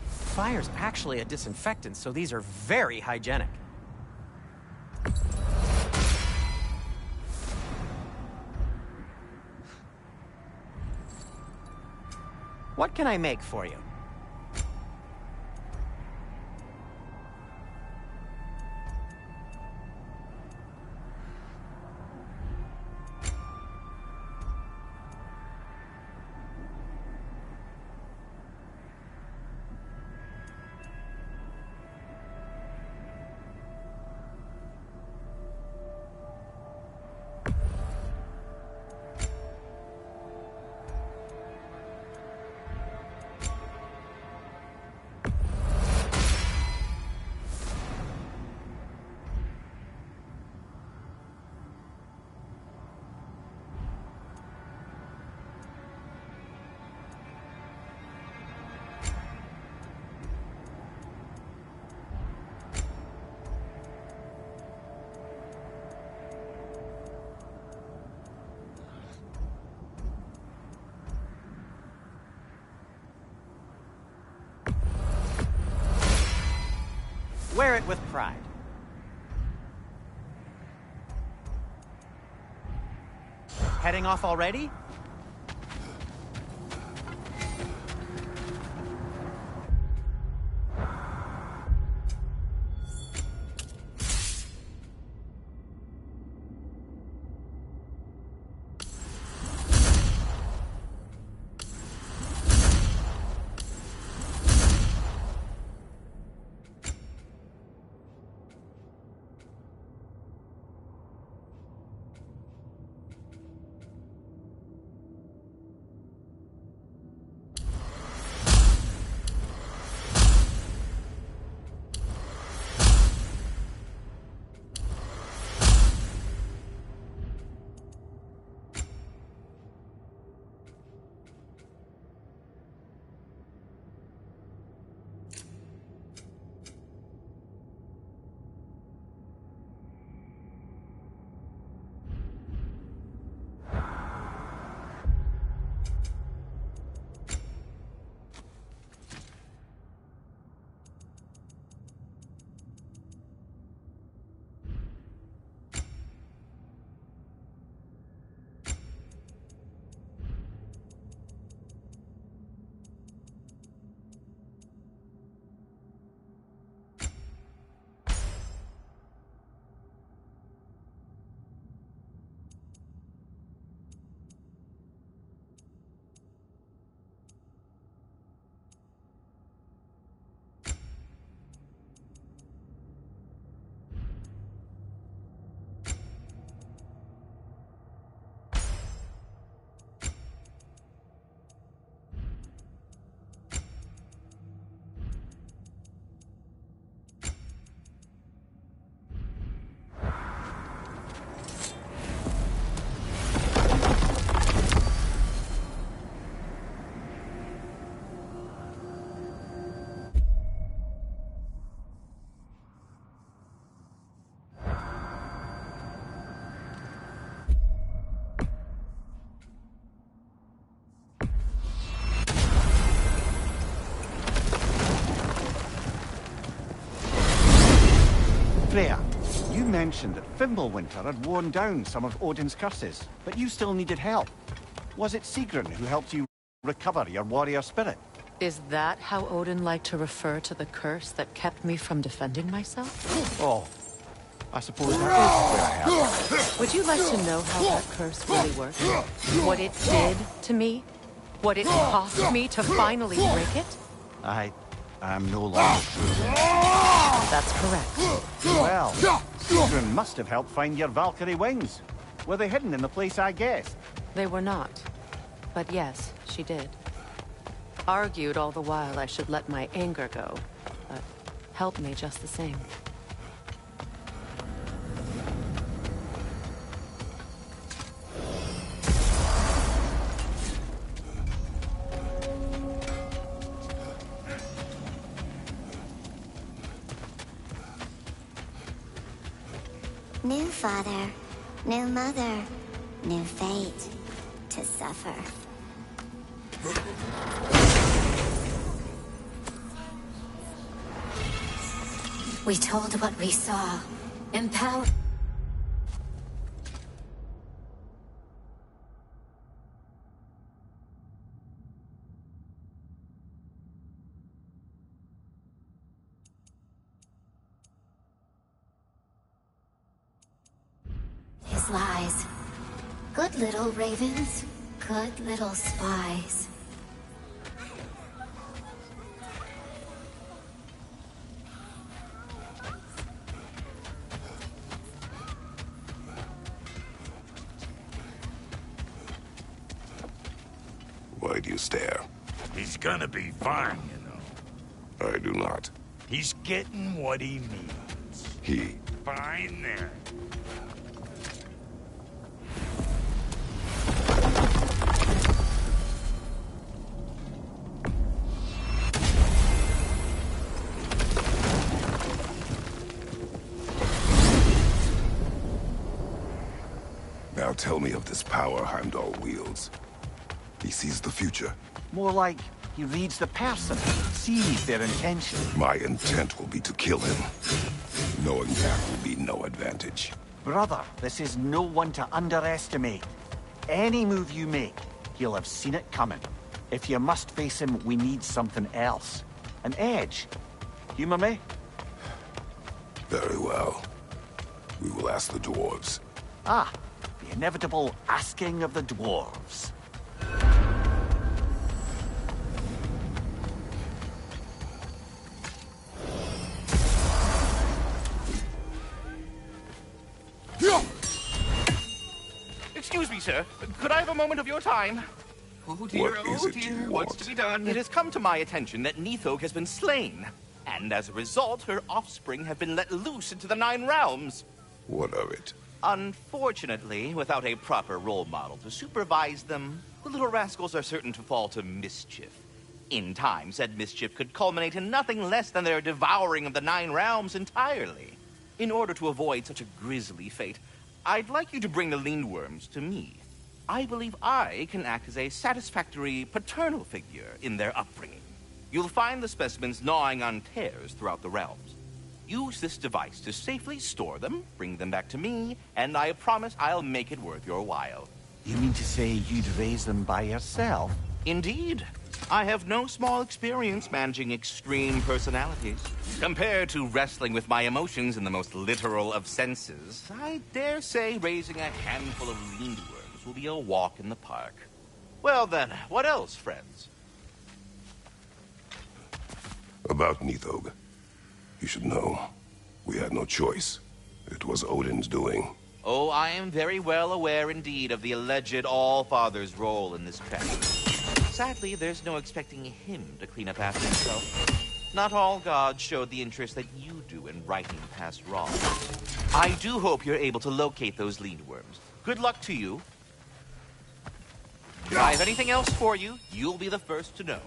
Fire's actually a disinfectant, so these are very hygienic. What can I make for you? Wear it with pride. Heading off already? mentioned that Fimbulwinter had worn down some of Odin's curses, but you still needed help. Was it Sigrun who helped you recover your warrior spirit? Is that how Odin liked to refer to the curse that kept me from defending myself? Oh, I suppose that is where I am. Would you like to know how that curse really worked? What it did to me? What it cost me to finally break it? I'm no longer sure. That's correct. Well, Sigrun must have helped find your Valkyrie wings. Were they hidden in the place I guessed? They were not. But yes, she did. Argued all the while I should let my anger go, but helped me just the same. New father, new mother, new fate to suffer. We told what we saw. Empower. His lies. Good little ravens, good little spies. Why do you stare? He's gonna be fine, you know. I do not. He's getting what he needs. He. Fine then. Now tell me of this power Heimdall wields. He sees the future. More like he reads the person, sees their intention. My intent will be to kill him. Knowing that will be no advantage. Brother, this is no one to underestimate. Any move you make, he'll have seen it coming. If you must face him, we need something else. An edge. Humor me? Very well. We will ask the dwarves. Ah, the inevitable asking of the dwarves. Excuse me, sir. Could I have a moment of your time? Oh dear, What is oh it you dear, want? what's to be done? It has come to my attention that Nithog has been slain, and as a result, her offspring have been let loose into the Nine Realms. What of it? Unfortunately, without a proper role model to supervise them, the little rascals are certain to fall to mischief. In time, said mischief could culminate in nothing less than their devouring of the Nine Realms entirely. In order to avoid such a grisly fate, I'd like you to bring the Lindworms to me. I believe I can act as a satisfactory paternal figure in their upbringing. You'll find the specimens gnawing on tears throughout the realms. Use this device to safely store them, bring them back to me, and I promise I'll make it worth your while. You mean to say you'd raise them by yourself? Indeed. I have no small experience managing extreme personalities. Compared to wrestling with my emotions in the most literal of senses, I dare say raising a handful of Lindworms will be a walk in the park. Well then, what else, friends? About Nithog. You should know. We had no choice. It was Odin's doing. Oh, I am very well aware indeed of the alleged All-Father's role in this tragedy. Sadly, there's no expecting him to clean up after himself. Not all gods showed the interest that you do in righting past wrongs. I do hope you're able to locate those Lindworms. Good luck to you. If I have anything else for you, you'll be the first to know.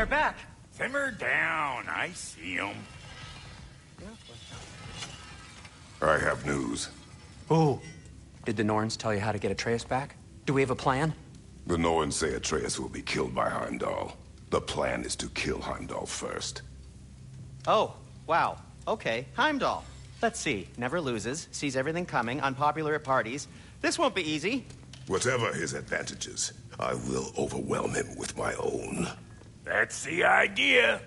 they're back. Simmer down. I see them. I have news. Ooh. Did the Norns tell you how to get Atreus back? Do we have a plan? The Norns say Atreus will be killed by Heimdall. The plan is to kill Heimdall first. Oh, wow. Okay, Heimdall. Let's see. Never loses, sees everything coming, unpopular at parties. This won't be easy. Whatever his advantages, I will overwhelm him with my own. That's the idea.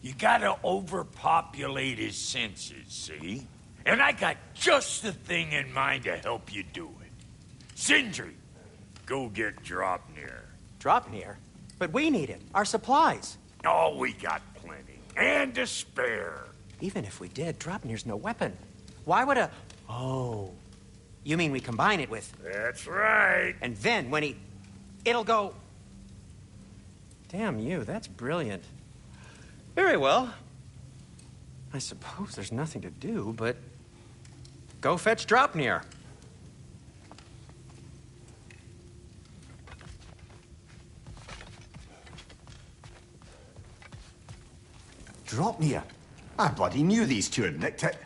You gotta overpopulate his senses, see? And I got just the thing in mind to help you do it. Sindri, go get Dropnir. Dropnir? But we need it. Our supplies. Oh, we got plenty. And to spare. Even if we did, Dropnir's no weapon. Why would a... Oh. You mean we combine it with... That's right. And then when he... It'll go... Damn you, that's brilliant. Very well. I suppose there's nothing to do, but... Go fetch Dropnir. Dropnir? I bloody knew these two had nicked it.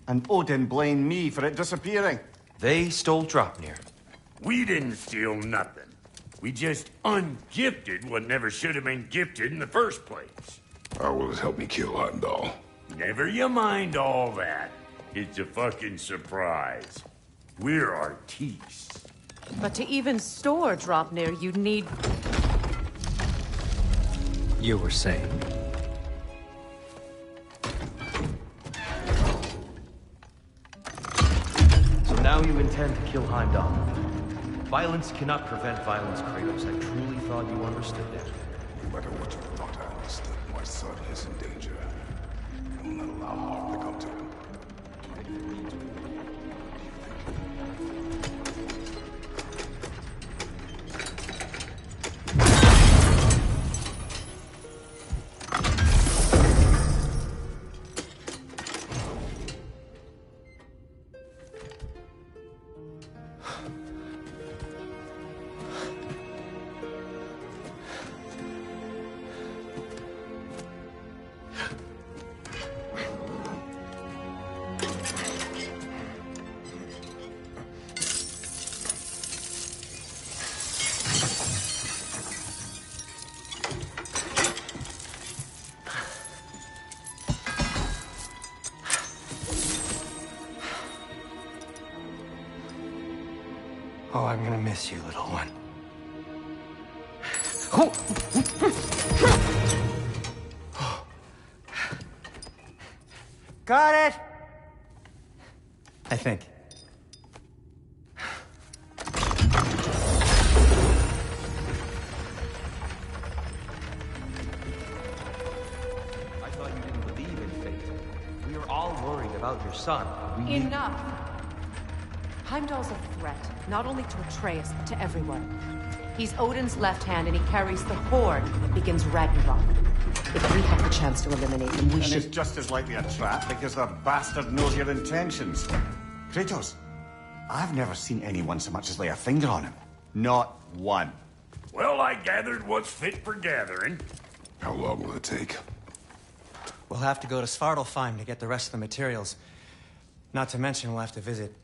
And Odin blamed me for it disappearing. They stole Dropnir. We didn't steal nothing. We just ungifted what never should have been gifted in the first place. How will it help me kill Heimdall? Never you mind all that. It's a fucking surprise. We're artistes. But to even store Dropnir, you'd need... You were saying? So now you intend to kill Heimdall. Violence cannot prevent violence, Kratos. I truly thought you understood that. No matter what you thought I understood, my son is in danger. I will not allow harm to come to him. Oh, I'm gonna miss you, little one. Got it! I think. I thought you didn't believe in fate. We were all worried about your son. Enough! Heimdall's a threat, not only to Atreus, but to everyone. He's Odin's left hand, and he carries the horde that begins Ragnarok. If we have the chance to eliminate him, we should... And it's just as likely a trap because the bastard knows your intentions. Kratos, I've never seen anyone so much as lay a finger on him. Not one. Well, I gathered what's fit for gathering. How long will it take? We'll have to go to Svartalfheim to get the rest of the materials. Not to mention we'll have to visit...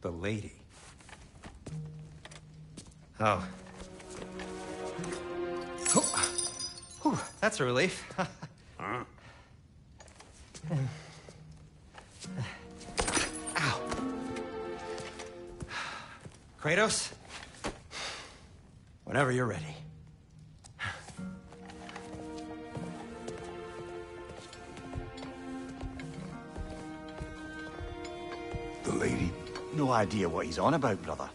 the lady. Oh. Whew, that's a relief. Huh? Ow. Kratos? Whenever you're ready. The lady? No idea what he's on about, brother.